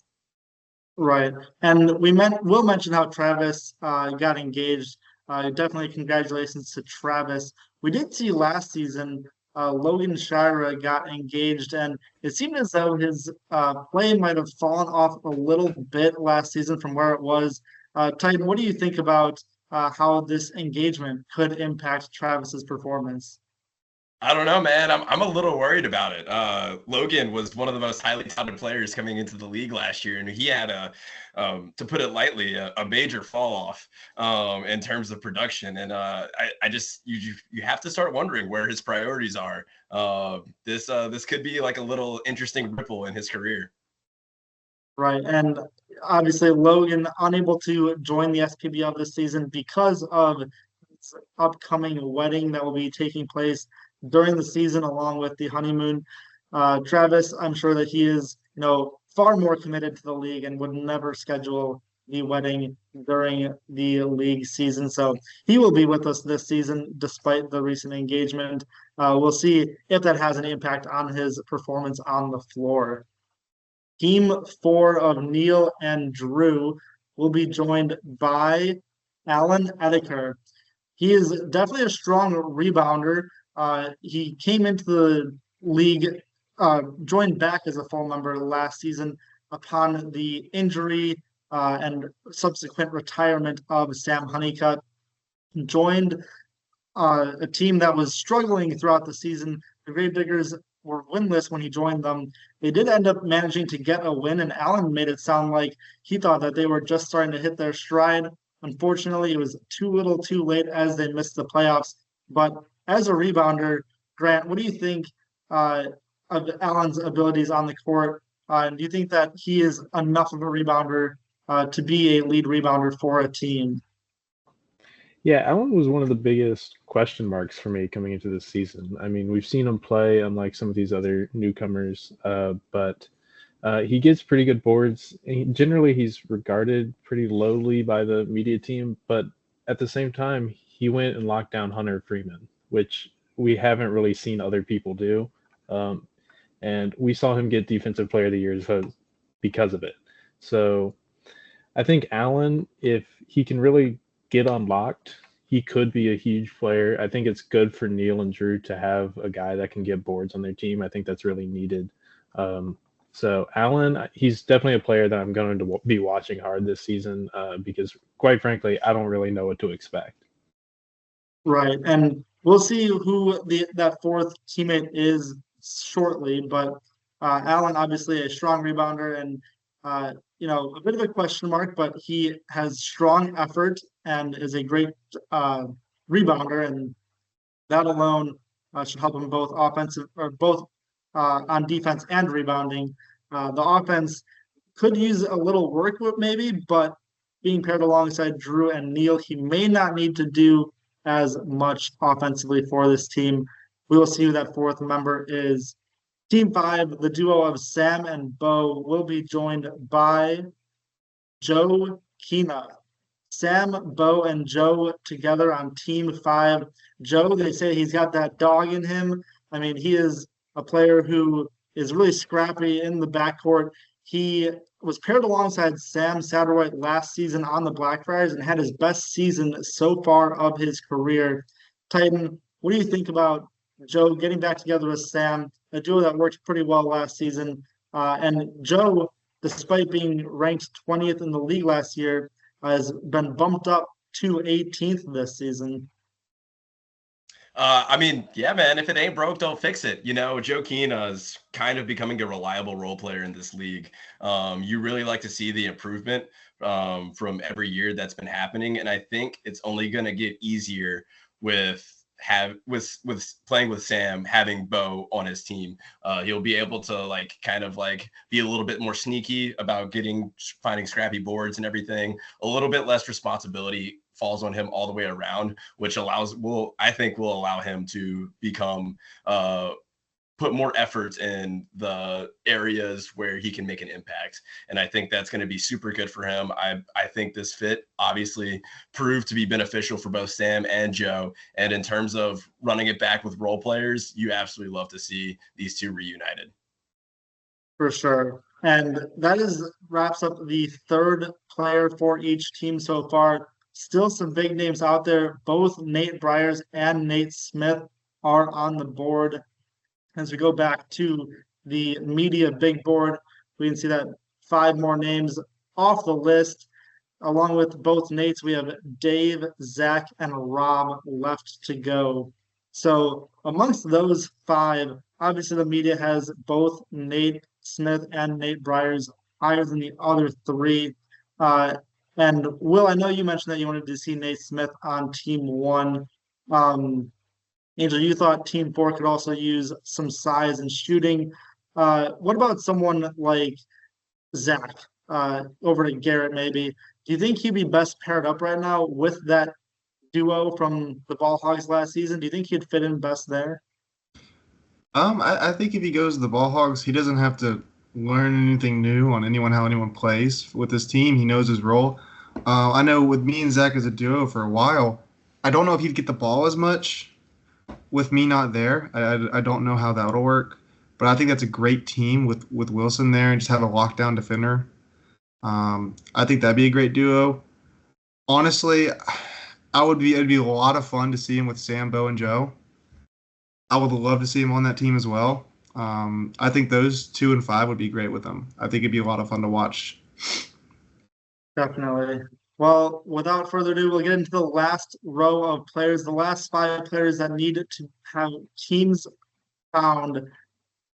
Right. And we'll mention how Travis got engaged. Definitely congratulations to Travis. We did see last season Logan Shira got engaged, and it seemed as though his play might have fallen off a little bit last season from where it was. Titan, what do you think about how this engagement could impact Travis's performance? I don't know, man. I'm a little worried about it. Logan was one of the most highly touted players coming into the league last year, and he had to put it lightly, a major fall off in terms of production. And I just you have to start wondering where his priorities are. This could be like a little interesting ripple in his career. Right, and obviously Logan unable to join the SPBL this season because of its upcoming wedding that will be taking place during the season along with the honeymoon. Travis, I'm sure that he is, far more committed to the league and would never schedule the wedding during the league season. So he will be with us this season despite the recent engagement. We'll see if that has an impact on his performance on the floor. Team 4 of Neil and Drew will be joined by Alan Edeker. He is definitely a strong rebounder. He came into the league, joined back as a full member last season upon the injury and subsequent retirement of Sam Honeycutt. Joined a team that was struggling throughout the season. The Gravediggers were winless when he joined them. They did end up managing to get a win, and Allen made it sound like he thought that they were just starting to hit their stride. Unfortunately, it was too little too late as they missed the playoffs. But as a rebounder, Grant, what do you think of Allen's abilities on the court? Do you think that he is enough of a rebounder to be a lead rebounder for a team? Yeah, Allen was one of the biggest question marks for me coming into this season. I mean, we've seen him play unlike some of these other newcomers, but He gets pretty good boards. Generally, he's regarded pretty lowly by the media team, but at the same time, he went and locked down Hunter Freeman, which we haven't really seen other people do. Um, and we saw him get Defensive Player of the Year because of it. So I think Allen, if he can really get unlocked, he could be a huge player. I think it's good for Neil and Drew to have a guy that can get boards on their team. I think that's really needed. So Allen, he's definitely a player that I'm going to be watching hard this season because, quite frankly, I don't really know what to expect. Right, and we'll see who that fourth teammate is shortly. But Allen, obviously a strong rebounder, and a bit of a question mark, but he has strong effort and is a great rebounder, and that alone should help him both on defense and rebounding. The offense could use a little work with maybe, but being paired alongside Drew and Neil, he may not need to do as much offensively for this team. We will see who that fourth member is. Team 5, the duo of Sam and Bo, will be joined by Joe Kina. Sam, Bo, and Joe together on Team 5. Joe, they say he's got that dog in him. I mean, he is a player who is really scrappy in the backcourt. He was paired alongside Sam Satterwhite last season on the Blackfriars and had his best season so far of his career. Titan, what do you think about Joe getting back together with Sam, a duo that worked pretty well last season? And Joe, despite being ranked 20th in the league last year, has been bumped up to 18th this season. I mean, yeah, man, if it ain't broke, don't fix it. Joe Kina is kind of becoming a reliable role player in this league. You really like to see the improvement from every year that's been happening. And I think it's only going to get easier with playing with Sam, having Bo on his team. He'll be able to be a little bit more sneaky about finding scrappy boards and everything. A little bit less responsibility falls on him all the way around, which will allow him to become put more effort in the areas where he can make an impact. And I think that's going to be super good for him. I think this fit obviously proved to be beneficial for both Sam and Joe. And in terms of running it back with role players, you absolutely love to see these two reunited. For sure. And that wraps up the third player for each team so far. Still some big names out there. Both Nate Briers and Nate Smith are on the board. As we go back to the media big board, we can see that 5 more names off the list. Along with both Nates, we have Dave, Zach, and Rob left to go. So amongst those 5, obviously the media has both Nate Smith and Nate Briers higher than the other 3. And Will, I know you mentioned that you wanted to see Nate Smith on Team 1. Angel, you thought Team 4 could also use some size and shooting. What about someone like Zach over to Garrett maybe? Do you think he'd be best paired up right now with that duo from the Ball Hogs last season? Do you think he'd fit in best there? I think if he goes to the Ball Hogs, he doesn't have to learn anything new on how anyone plays with his team. He knows his role. I know with me and Zach as a duo for a while, I don't know if he'd get the ball as much with me not there. I don't know how that'll work, but I think that's a great team with Wilson there and just have a lockdown defender. I think that'd be a great duo. Honestly, it'd be a lot of fun to see him with Sam, Bo, and Joe. I would love to see him on that team as well. I think those 2 and 5 would be great with them. I think it'd be a lot of fun to watch. Definitely. Well, without further ado, we'll get into the last row of players, the last 5 players that need to have teams found.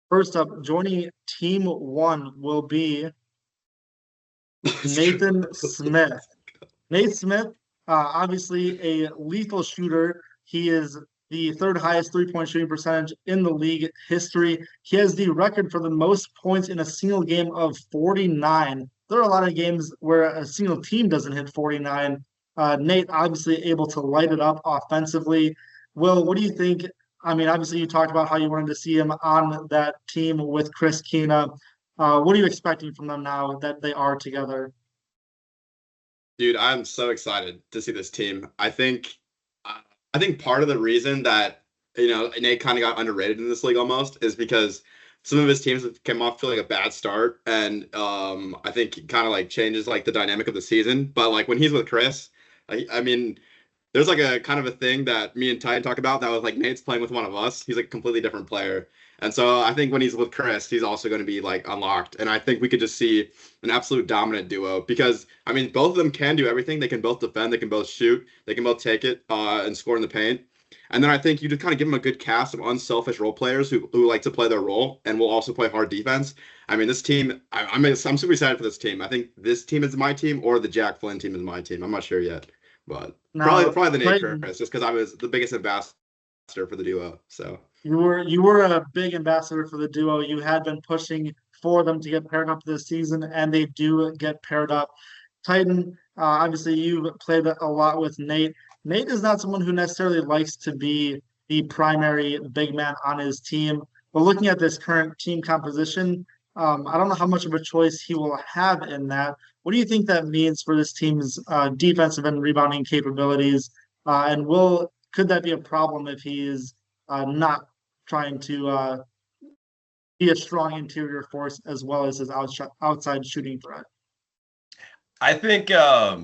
First up, joining Team 1 will be Nathan Smith. Nate Smith, obviously a lethal shooter. He is the 3rd highest 3-point shooting percentage in the league history. He has the record for the most points in a single game of 49. There are a lot of games where a single team doesn't hit 49. Nate obviously able to light it up offensively. Will, what do you think? I mean, obviously you talked about how you wanted to see him on that team with Chris Kina. What are you expecting from them now that they are together? Dude, I'm so excited to see this team. I think part of the reason that Nate kind of got underrated in this league almost is because some of his teams have came off to like a bad start, and I think it kind of like changes like the dynamic of the season. But like when he's with Chris, I mean, there's like a kind of a thing that me and Ty talk about that was like Nate's playing with one of us. He's like a completely different player. And so I think when he's with Chris, he's also going to be like unlocked. And I think we could just see an absolute dominant duo because I mean both of them can do everything. They can both defend, they can both shoot, they can both take it and score in the paint. And then I think you just kind of give them a good cast of unselfish role players who like to play their role and will also play hard defense. I mean, this team, I'm super excited for this team. I think this team is my team or the Jack Flynn team is my team. I'm not sure yet. But Now, probably the Nate Titan, Chris, just because I was the biggest ambassador for the duo. So you were a big ambassador for the duo. You had been pushing for them to get paired up this season, and they do get paired up. Titan, obviously you've played a lot with Nate. Nate is not someone who necessarily likes to be the primary big man on his team. But looking at this current team composition, I don't know how much of a choice he will have in that. What do you think that means for this team's defensive and rebounding capabilities? And could that be a problem if he is not trying to be a strong interior force as well as his outside shooting threat? I think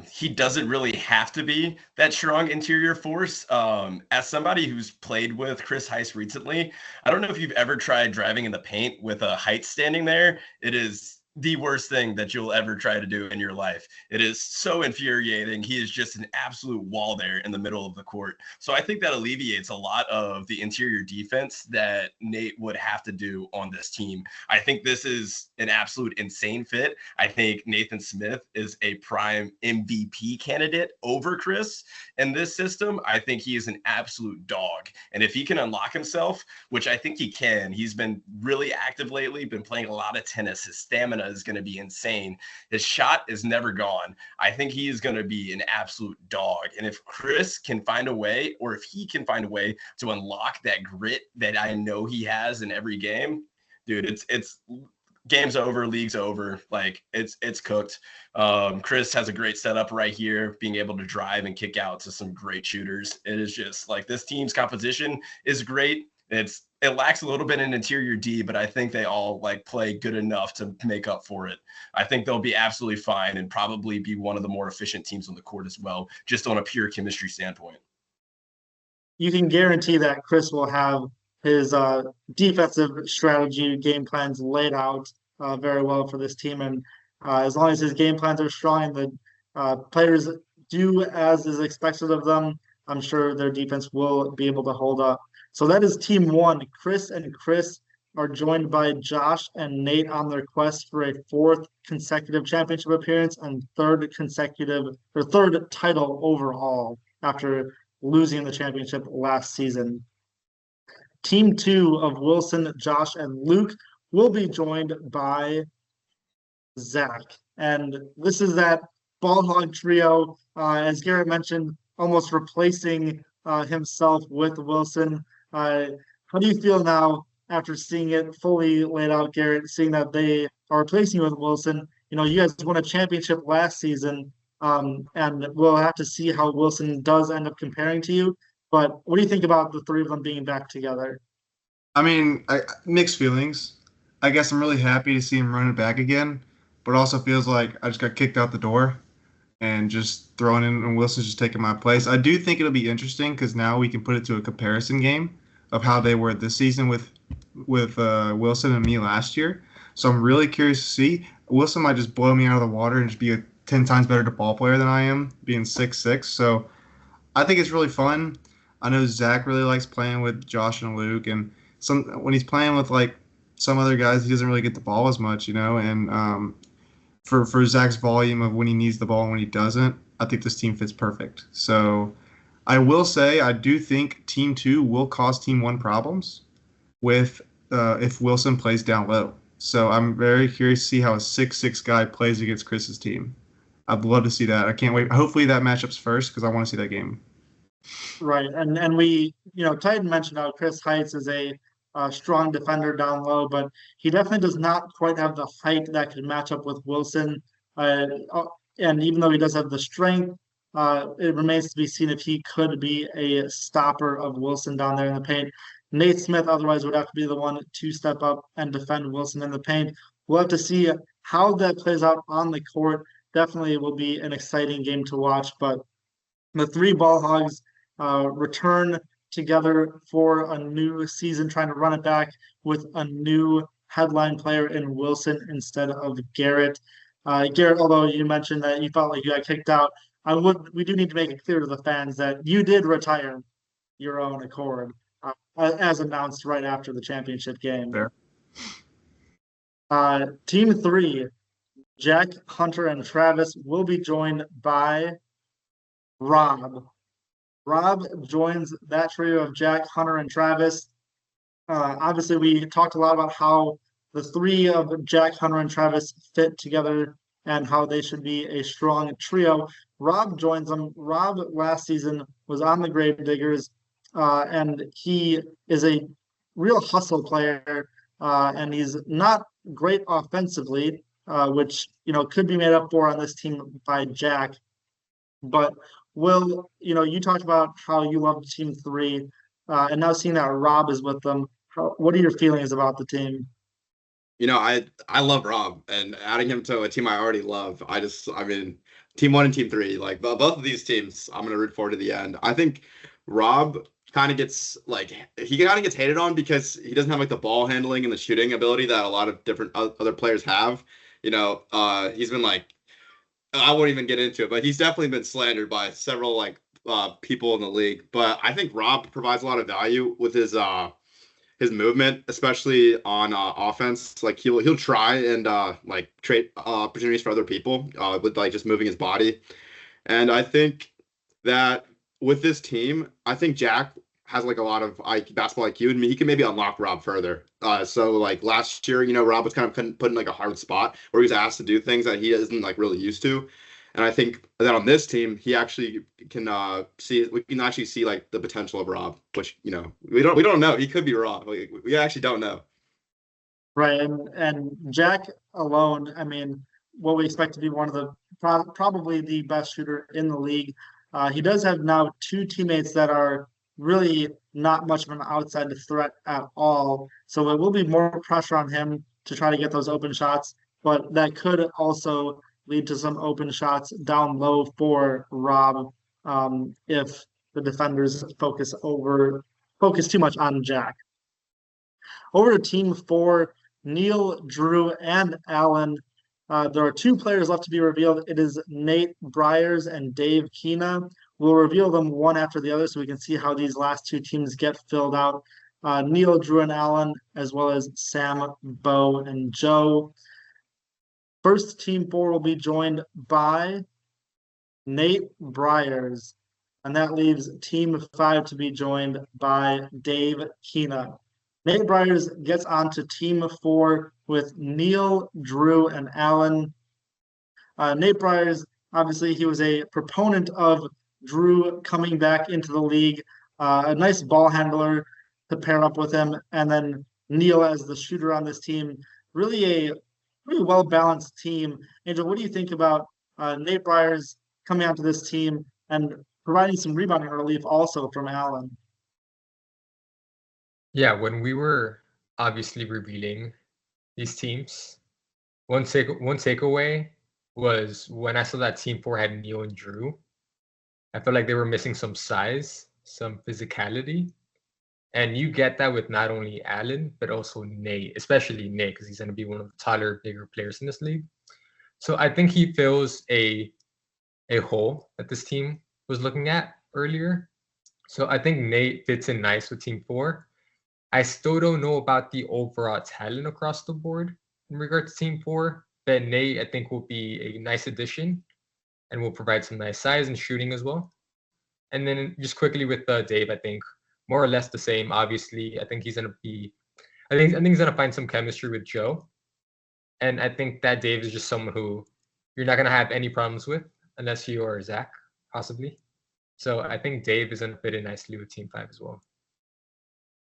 he doesn't really have to be that strong interior force. As somebody who's played with Chris Heiss recently, I don't know if you've ever tried driving in the paint with a height standing there. It is the worst thing that you'll ever try to do in your life. It is so infuriating. He is just an absolute wall there in the middle of the court. So I think that alleviates a lot of the interior defense that Nate would have to do on this team. I think this is an absolute insane fit. I think Nathan Smith is a prime MVP candidate over Chris in this system. I think he is an absolute dog. And if he can unlock himself, which I think he can, he's been really active lately, been playing a lot of tennis. His stamina is going to be insane. His shot is never gone. I think he is going to be an absolute dog. And if Chris can find a way, or if he can find a way to unlock that grit that I know he has in every game, dude, it's game's over, league's over. Like it's cooked. Chris has a great setup right here, being able to drive and kick out to some great shooters. It is just like this team's composition is great. It lacks a little bit in interior D, but I think they all like play good enough to make up for it. I think they'll be absolutely fine and probably be one of the more efficient teams on the court as well, just on a pure chemistry standpoint. You can guarantee that Chris will have his defensive strategy game plans laid out very well for this team. And as long as his game plans are strong and the players do as is expected of them, I'm sure their defense will be able to hold up. So that is team one. Chris and Chris are joined by Josh and Nate on their quest for a fourth consecutive championship appearance and third title overall after losing the championship last season. Team two of Wilson, Josh, and Luke will be joined by Zach. And this is that ball hog trio, as Garrett mentioned, almost replacing himself with Wilson. How do you feel now after seeing it fully laid out, Garrett, seeing that they are replacing you with Wilson? You know, you guys won a championship last season, and we'll have to see how Wilson does end up comparing to you. But what do you think about the three of them being back together? I mean, mixed feelings. I guess I'm really happy to see him run it back again, but also feels like I just got kicked out the door and just thrown in, and Wilson's just taking my place. I do think it'll be interesting because now we can put it to a comparison game of how they were this season with Wilson and me last year. So I'm really curious to see. Wilson might just blow me out of the water and just be a 10 times better ball player than I am, being 6'6". So I think it's really fun. I know Zach really likes playing with Josh and Luke, and when he's playing with like some other guys, he doesn't really get the ball as much, you know. And for Zach's volume of when he needs the ball and when he doesn't, I think this team fits perfect. So I will say I do think Team 2 will cause Team 1 problems with if Wilson plays down low. So I'm very curious to see how a 6'6" guy plays against Chris's team. I'd love to see that. I can't wait. Hopefully that matchup's first because I want to see that game. Right, and we, Titan mentioned how Chris Heights is a strong defender down low, but he definitely does not quite have the height that could match up with Wilson. Uh, and even though he does have the strength, it remains to be seen if he could be a stopper of Wilson down there in the paint. Nate Smith otherwise would have to be the one to step up and defend Wilson in the paint. We'll have to see how that plays out on the court. Definitely will be an exciting game to watch, but the three ball hogs return together for a new season, trying to run it back with a new headline player in Wilson instead of Garrett. Garrett, although you mentioned that you felt like you got kicked out, we do need to make it clear to the fans that you did retire your own accord, as announced right after the championship game. Fair. Team 3, Jack, Hunter, and Travis will be joined by Rob. Rob joins that trio of Jack, Hunter, and Travis. Obviously, we talked a lot about how the three of Jack, Hunter, and Travis fit together and how they should be a strong trio. Rob joins them. Rob last season was on the Gravediggers, and he is a real hustle player, and he's not great offensively, which could be made up for on this team by Jack. But Will, you talked about how you loved Team 3, and now seeing that Rob is with them, what are your feelings about the team? I love Rob, and adding him to a team I already love. Team 1 and Team 3, like both of these teams, I'm gonna root for to the end. I think Rob kind of gets hated on because he doesn't have like the ball handling and the shooting ability that a lot of different other players have. He's been like, I won't even get into it, but he's definitely been slandered by several people in the league. But I think Rob provides a lot of value with his movement, especially on offense. Like he'll try and create opportunities for other people with just moving his body. And I think that with this team, I think Jack has a lot of basketball IQ, and he can maybe unlock Rob further. So last year, Rob was kind of put in a hard spot where he was asked to do things that he isn't really used to. And I think that on this team, he actually can see the potential of Rob, which we don't know. He could be Rob. We actually don't know. Right, and Jack alone, what we expect to be one of the probably the best shooter in the league. He does have now two teammates that are really not much of an outside threat at all. So it will be more pressure on him to try to get those open shots, but that could also lead to some open shots down low for Rob if the defenders focus too much on Jack. Over to Team 4, Neil, Drew, and Alan. There are two players left to be revealed. It is Nate Briers and Dave Keena. We'll reveal them one after the other so we can see how these last two teams get filled out. Neil, Drew, and Alan, as well as Sam, Bo, and Joe. First, Team 4 will be joined by Nate Briers, and that leaves Team 5 to be joined by Dave Keena. Nate Briers gets on to Team 4 with Neil, Drew, and Alan. Nate Briers, obviously, he was a proponent of Drew coming back into the league, a nice ball handler to pair up with him, and then Neil as the shooter on this team. Really a pretty well-balanced team. Angel, what do you think about Nate Briers coming onto this team and providing some rebounding relief also from Alan? Yeah, when we were obviously revealing these teams, one takeaway was when I saw that Team 4 had Neil and Drew, I felt like they were missing some size, some physicality. And you get that with not only Allen, but also Nate, especially Nate, because he's going to be one of the taller, bigger players in this league. So I think he fills a hole that this team was looking at earlier. So I think Nate fits in nice with Team 4. I still don't know about the overall talent across the board in regard to Team 4, but Nate, I think, will be a nice addition and will provide some nice size and shooting as well. And then just quickly with Dave, I think more or less the same. Obviously, I think he's gonna find some chemistry with Joe, and I think that Dave is just someone who you're not gonna have any problems with unless you are Zach, possibly. So I think Dave is gonna fit in nicely with Team 5 as well.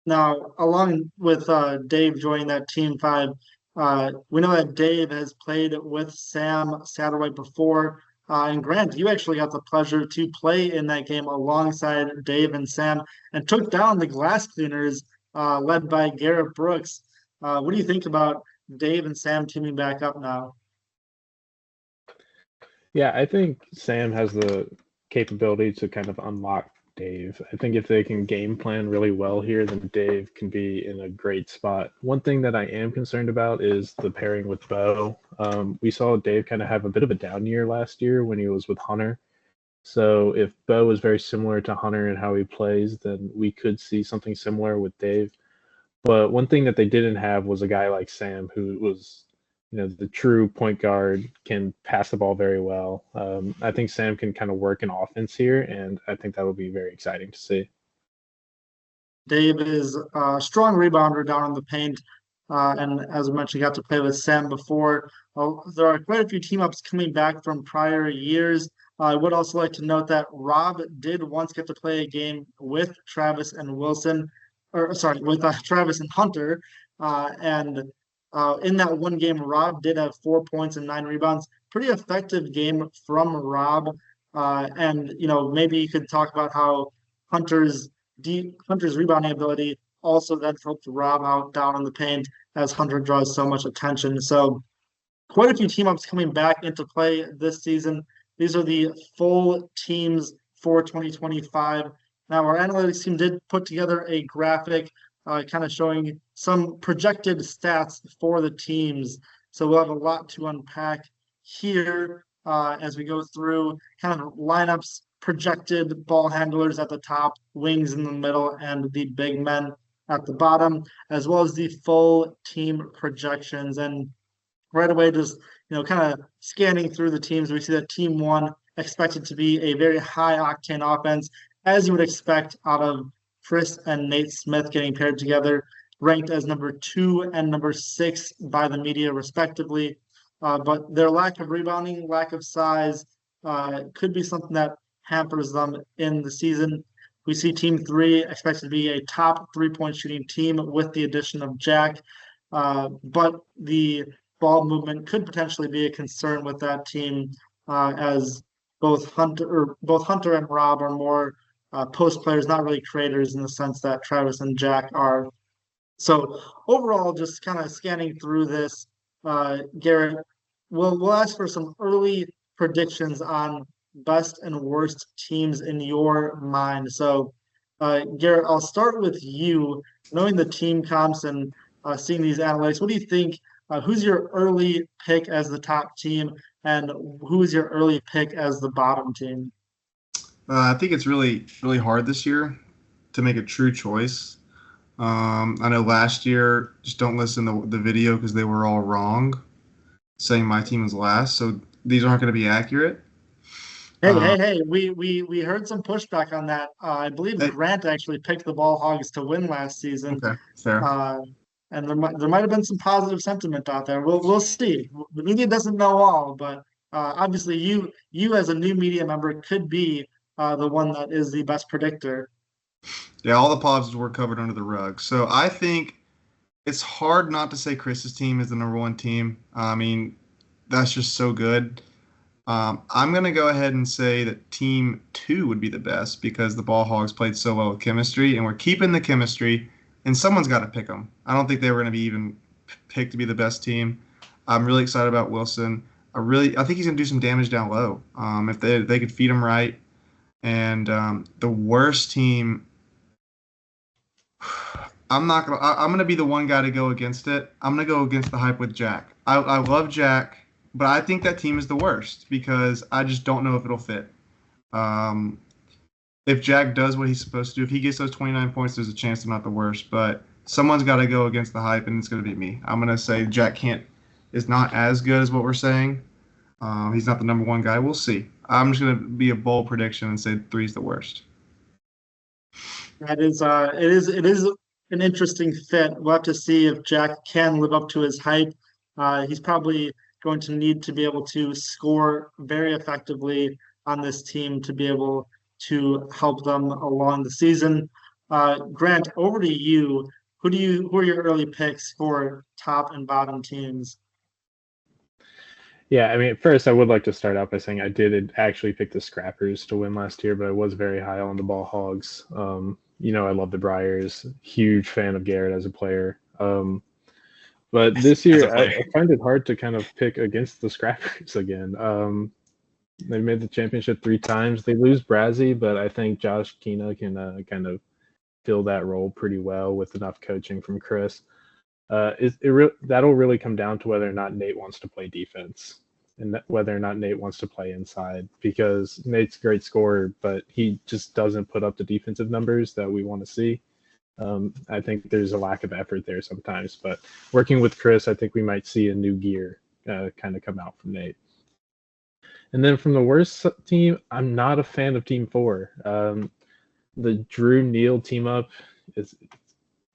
Now, along with Dave joining that team five, we know that Dave has played with Sam Satterwhite before. And Grant, you actually got the pleasure to play in that game alongside Dave and Sam and took down the Glass Cleaners, led by Garrett Brooks. What do you think about Dave and Sam teaming back up now? Yeah, I think Sam has the capability to kind of unlock Dave. I think if they can game plan really well here, then Dave can be in a great spot. One thing that I am concerned about is the pairing with Bo. We saw Dave kind of have a bit of a down year last year when he was with Hunter. So if Bo is very similar to Hunter and how he plays, then we could see something similar with Dave. But one thing that they didn't have was a guy like Sam who was, the true point guard, can pass the ball very well. I think Sam can kind of work an offense here, and I think that will be very exciting to see. Dave is a strong rebounder down in the paint. And as I mentioned, got to play with Sam before. There are quite a few team ups coming back from prior years. I would also like to note that Rob did once get to play a game with Travis and Wilson, or sorry, with Travis and Hunter. And in that one game, Rob did have 4 points and 9 rebounds. Pretty effective game from Rob. And, maybe you could talk about how Hunter's Hunter's rebounding ability also then helped Rob out down in the paint as Hunter draws so much attention. So quite a few team ups coming back into play this season. These are the full teams for 2025. Now, our analytics team did put together a graphic kind of showing some projected stats for the teams. So we'll have a lot to unpack here as we go through kind of lineups, projected ball handlers at the top, wings in the middle, and the big men at the bottom, as well as the full team projections. And right away, just kind of scanning through the teams, we see that team one expected to be a very high octane offense, as you would expect out of Chris and Nate Smith getting paired together, ranked as number 2 and number 6 by the media, respectively. But their lack of rebounding, lack of size, could be something that hampers them in the season. We see team 3 expected to be a top 3-point shooting team with the addition of Jack. But the ball movement could potentially be a concern with that team, as both Hunter and Rob are more post players, not really creators in the sense that Travis and Jack are. So overall, just kind of scanning through this, Garrett, we'll ask for some early predictions on best and worst teams in your mind. So, Garrett, I'll start with you. Knowing the team comps and seeing these analytics, what do you think? Who's your early pick as the top team, and who's your early pick as the bottom team? I think it's really, really hard this year to make a true choice. I know last year, just don't listen to the video because they were all wrong, saying my team was last. So these aren't going to be accurate. Hey! We heard some pushback on that. I believe Grant actually picked the Ball Hogs to win last season. Okay, fair. And there might have been some positive sentiment out there. We'll see. The media doesn't know all, but obviously you as a new media member could be the one that is the best predictor. Yeah, all the positives were covered under the rug. So I think it's hard not to say Chris's team is the number 1 team. I mean, that's just so good. I'm going to go ahead and say that team 2 would be the best because the Ball Hogs played so well with chemistry, and we're keeping the chemistry, and someone's got to pick them. I don't think they were going to be even picked to be the best team. I'm really excited about Wilson. I think he's going to do some damage down low if they could feed him right. And the worst team, I'm going to be the one guy to go against it. I'm going to go against the hype with Jack. I love Jack, but I think that team is the worst because I just don't know if it'll fit. If Jack does what he's supposed to do, if he gets those 29 points, there's a chance they're not the worst. But someone's got to go against the hype, and it's going to be me. I'm going to say Jack is not as good as what we're saying. He's not the number 1 guy. We'll see. I'm just going to be a bold prediction and say 3's the worst. It is an interesting fit. We'll have to see if Jack can live up to his hype. He's probably going to need to be able to score very effectively on this team to be able to help them along the season. Grant, over to you. Who are your early picks for top and bottom teams? Yeah, I mean, first I would like to start out by saying I did actually pick the Scrappers to win last year, but I was very high on the Ball Hogs. I love the Briars. Huge fan of Garrett as a player. But this As a year, I player. find it hard to kind of pick against the Scrappers again. They made the championship 3 times. They lose Brazzy, but I think Josh Kina can kind of fill that role pretty well with enough coaching from Chris. That'll really come down to whether or not Nate wants to play defense and whether or not Nate wants to play inside, because Nate's a great scorer, but he just doesn't put up the defensive numbers that we want to see. I think there's a lack of effort there sometimes, but working with Chris, I think we might see a new gear kind of come out from Nate. And then from the worst team, I'm not a fan of Team 4. The Drew Neal team up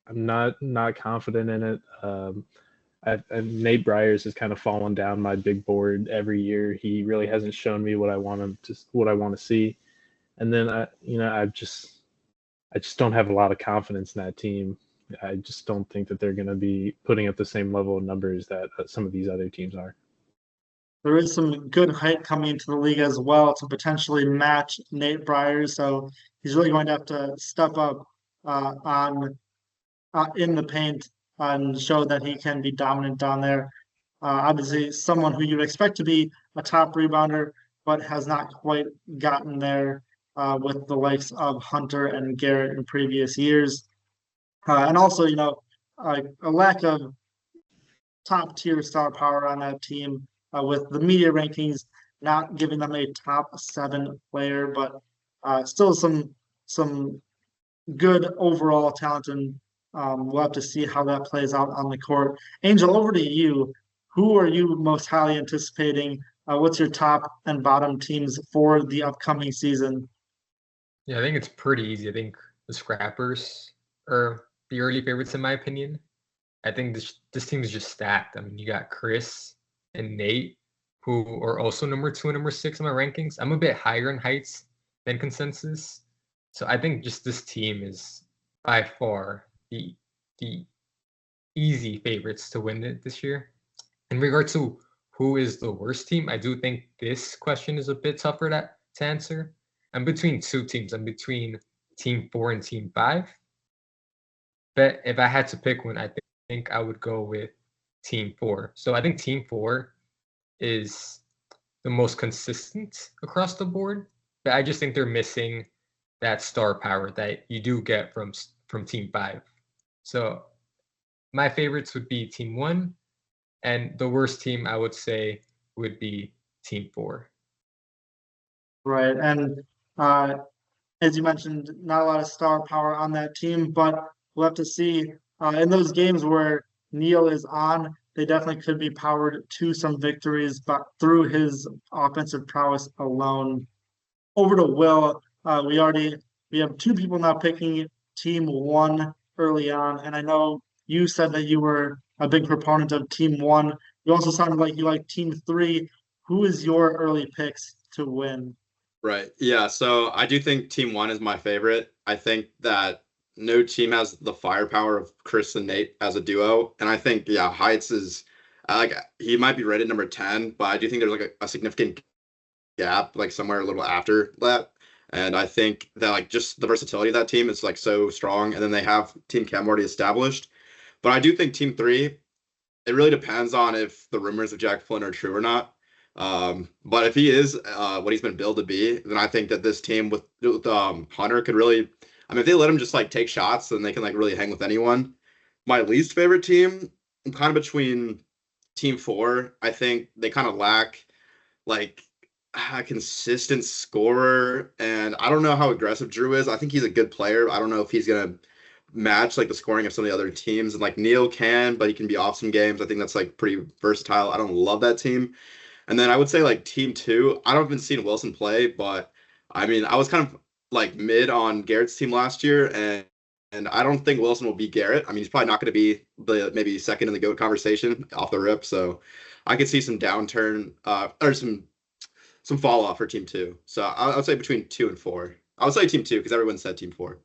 I'm not confident in it. Nate Briers has kind of fallen down my big board every year. He really hasn't shown me what I want to see. And then I just don't have a lot of confidence in that team. I just don't think that they're going to be putting up the same level of numbers that some of these other teams are. There is some good hype coming into the league as well to potentially match Nate Briers. So he's really going to have to step up on in the paint and show that he can be dominant down there. Obviously, someone who you'd expect to be a top rebounder, but has not quite gotten there with the likes of Hunter and Garrett in previous years. And also, a lack of top tier star power on that team with the media rankings not giving them a top 7 player, but still some good overall talent, and we'll have to see how that plays out on the court. Angel, over to you. Who are you most highly anticipating? What's your top and bottom teams for the upcoming season? Yeah, I think it's pretty easy. I think the Scrappers are the early favorites in my opinion. I think this team is just stacked. I mean, you got Chris and Nate, who are also number 2 and number 6 in my rankings. I'm a bit higher in heights than consensus. So I think just this team is by far the easy favorites to win it this year. In regard to who is the worst team, I do think this question is a bit tougher to answer. I'm between 2 teams. I'm between Team 4 and Team 5. But if I had to pick one, I think I would go with Team 4. So I think Team 4 is the most consistent across the board, but I just think they're missing that star power that you do get from Team 5. So my favorites would be Team 1, and the worst team I would say would be Team 4. Right, and as you mentioned, not a lot of star power on that team, but we'll have to see. In those games where Neal is on, they definitely could be powered to some victories, but through his offensive prowess alone. Over to Will. We have 2 people now picking Team 1 early on, and I know you said that you were a big proponent of Team 1. You also sounded like you like Team 3. Who is your early picks to win? Right. Yeah. So I do think Team 1 is my favorite. I think that no team has the firepower of Chris and Nate as a duo. And I think, yeah, Heights is like he might be rated number 10, but I do think there's like a significant gap, like somewhere a little after that. And I think that like just the versatility of that team is like so strong. And then they have Team Chem already established. But I do think Team 3, it really depends on if the rumors of Jack Flynn are true or not. But if he is what he's been billed to be, then I think that this team with Hunter could really, I mean, if they let him just like take shots, then they can like really hang with anyone. My least favorite team, I'm kind of between Team 4. I think they kind of lack like a consistent scorer, and I don't know how aggressive Drew is. I think he's a good player. I don't know if he's gonna match like the scoring of some of the other teams, and like Neal can, but he can be off some games. I think that's like pretty versatile. I don't love that team. And then I would say like Team 2, I don't even seen Wilson play, but I mean, I was kind of like mid on Garrett's team last year, and I don't think Wilson will beat Garrett. I mean, he's probably not going to be the maybe second in the GOAT conversation off the rip. So I could see some downturn or some fall off for Team 2. So I would say between 2 and 4. I would say Team 2 because everyone said Team 4.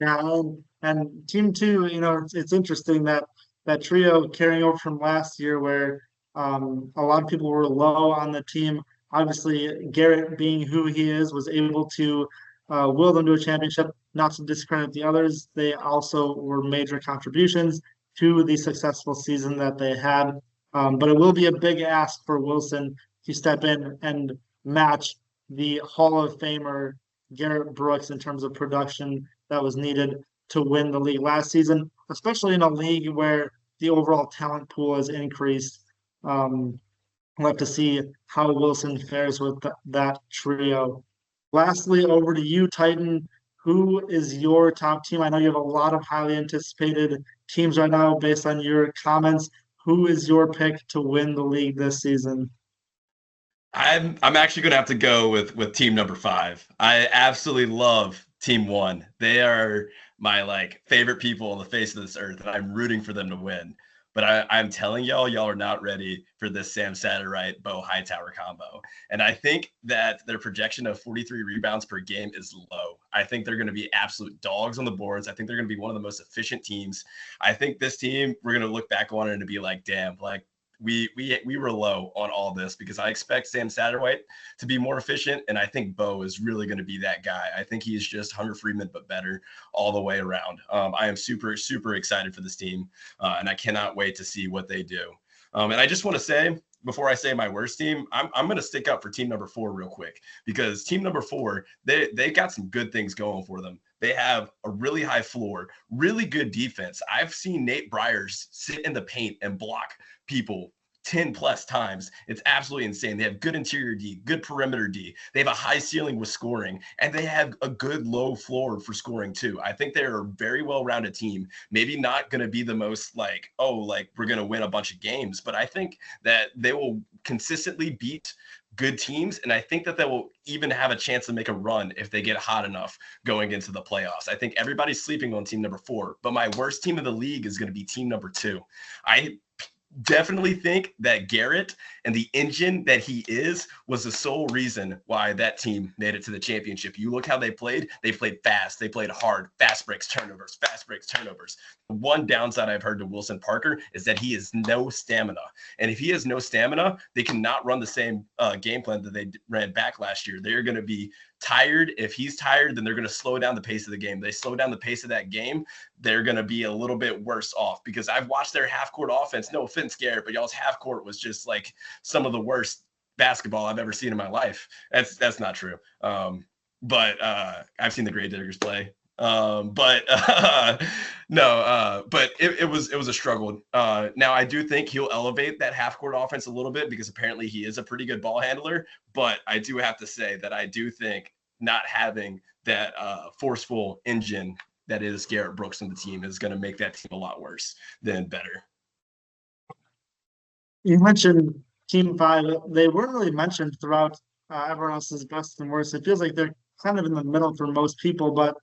Yeah, and team two, it's interesting that that trio carrying over from last year, where a lot of people were low on the team. Obviously, Garrett, being who he is, was able to will them to a championship. Not to discredit the others, they also were major contributions to the successful season that they had. But it will be a big ask for Wilson to step in and match the Hall of Famer Garrett Brooks in terms of production that was needed to win the league last season, especially in a league where the overall talent pool has increased. We'll have to see how Wilson fares with that trio. Lastly, over to you, Titan. Who is your top team? I know you have a lot of highly anticipated teams right now based on your comments. Who is your pick to win the league this season? I'm actually gonna have to go with team number 5. I absolutely love team 1. They are my favorite people on the face of this earth, and I'm rooting for them to win. But I'm telling y'all are not ready for this Sam Satterwhite Bo Hightower combo. And I think that their projection of 43 rebounds per game is low. I think they're going to be absolute dogs on the boards. I think they're going to be one of the most efficient teams. I think this team, we're going to look back on it and be like, damn, we were low on all this, because I expect Sam Satterwhite to be more efficient, and I think Bo is really going to be that guy. I think he's just Hunter Freeman but better all the way around. I am super excited for this team, and I cannot wait to see what they do. And I just want to say, before I say my worst team, I'm going to stick up for team number 4 real quick, because team number 4, they got some good things going for them. They have a really high floor, really good defense. I've seen Nate Bryers sit in the paint and block people 10 plus times. It's absolutely insane. They have good interior D, good perimeter D. They have a high ceiling with scoring, and they have a good low floor for scoring too. I think they're a very well-rounded team. Maybe not going to be the most we're going to win a bunch of games, but I think that they will consistently beat good teams, and I think that they will even have a chance to make a run if they get hot enough going into the playoffs. I think everybody's sleeping on team number 4, but my worst team of the league is going to be team number 2. I definitely think that Garrett and the engine that he is was the sole reason why that team made it to the championship. You look how they played fast, they played hard, fast breaks, turnovers. The one downside I've heard to Wilson Parker is that he has no stamina. And if he has no stamina, they cannot run the same game plan that they ran back last year. They're going to be tired. If he's tired, then they're going to slow down the pace of the game. They slow down the pace of that game, they're going to be a little bit worse off, because I've watched their half court offense. No offense, Garrett, but y'all's half court was just like some of the worst basketball I've ever seen in my life. That's not true. But I've seen the Grave Diggers play. But it was a struggle. Now I do think he'll elevate that half court offense a little bit, because apparently he is a pretty good ball handler. But I do have to say that I do think not having that forceful engine that is Garrett Brooks on the team is going to make that team a lot worse than better. You mentioned team 5. They weren't really mentioned throughout everyone else's best and worst. It feels like they're kind of in the middle for most people, but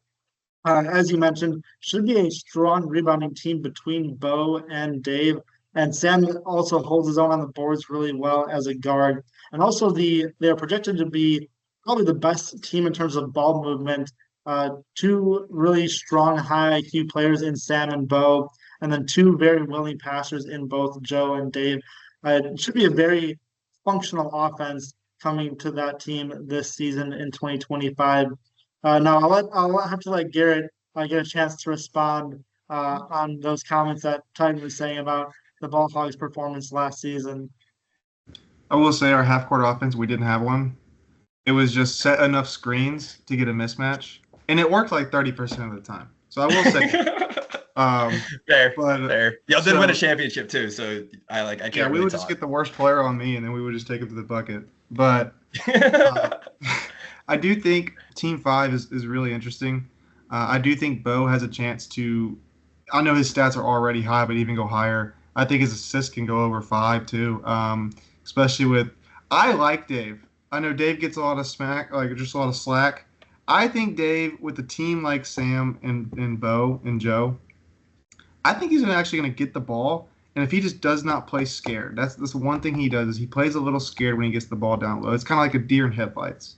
as you mentioned, should be a strong rebounding team between Bo and Dave. And Sam also holds his own on the boards really well as a guard. And also they're projected to be probably the best team in terms of ball movement. 2 really strong high IQ players in Sam and Bo, and then 2 very willing passers in both Joe and Dave. It should be a very functional offense coming to that team this season in 2025. Now I'll have to let Garrett get a chance to respond on those comments that Titan was saying about the Ball Hogs' performance last season. I will say our half-court offense, we didn't have one. It was just set enough screens to get a mismatch, and it worked like 30% of the time. So I will say, fair. Y'all did win a championship too, so I can't. Yeah, we would just get the worst player on me, and then we would just take him to the bucket. But I do think Team 5 is really interesting. I do think Bo has a chance to. I know his stats are already high, but even go higher. I think his assists can go over 5 too, especially with. I like Dave. I know Dave gets a lot of smack, just a lot of slack. I think Dave, with a team like Sam and Bo and Joe, I think he's actually going to get the ball. And if he just does not play scared, that's the one thing he does is he plays a little scared when he gets the ball down low. It's kind of like a deer in headlights.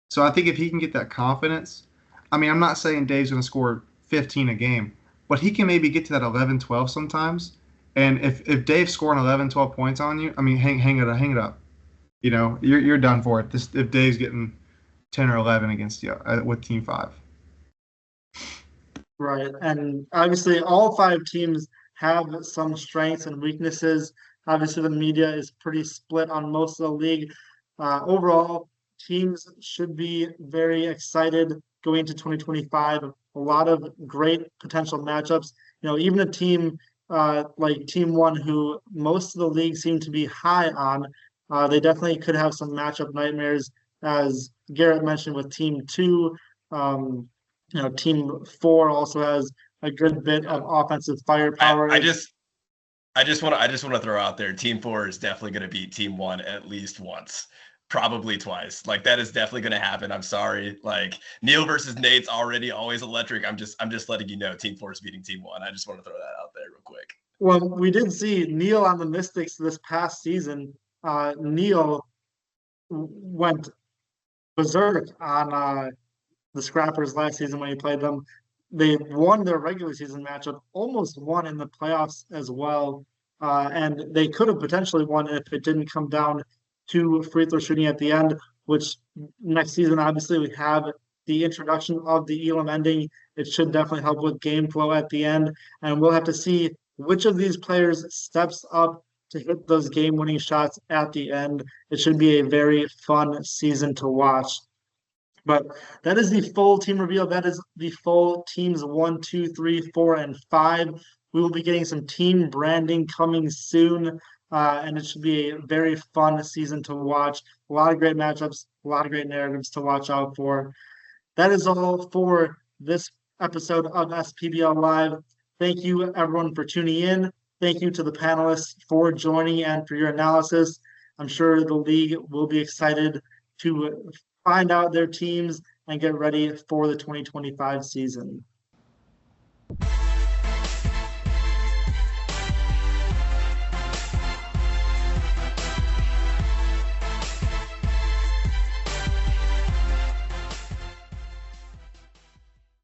So I think if he can get that confidence, I mean, I'm not saying Dave's going to score 15 a game, but he can maybe get to that 11, 12 sometimes. And if Dave's scoring 11, 12 points on you, I mean, hang it up. You know, you're done for it. If Dave's getting 10 or 11 against you with Team 5. Right. And obviously, all 5 teams have some strengths and weaknesses. Obviously, the media is pretty split on most of the league. Overall, teams should be very excited going into 2025. A lot of great potential matchups. You know, even a team like Team One, who most of the league seem to be high on, they definitely could have some matchup nightmares, as Garrett mentioned with Team Two. Um, you know, Team Four also has a good bit of offensive firepower. I just want to throw out there, Team 4 is definitely going to beat Team 1 at least once, probably twice. Like that is definitely going to happen. I'm sorry. Like Neil versus Nate's already always electric. I'm just letting you know Team 4 is beating Team 1. I just want to throw that out there real quick. Well, we did see Neil on the Mystics this past season. Neil went berserk on the Scrappers last season when he played them. They won their regular season matchup, almost won in the playoffs as well. And they could have potentially won if it didn't come down to free throw shooting at the end, which next season, obviously, we have the introduction of the Elam ending. It should definitely help with game flow at the end. And we'll have to see which of these players steps up to hit those game winning shots at the end. It should be a very fun season to watch. But that is the full team reveal. That is the full teams 1, 2, 3, 4, and 5. We will be getting some team branding coming soon, and it should be a very fun season to watch. A lot of great matchups, a lot of great narratives to watch out for. That is all for this episode of SPBL Live. Thank you, everyone, for tuning in. Thank you to the panelists for joining and for your analysis. I'm sure the league will be excited to find out their teams and get ready for the 2025 season.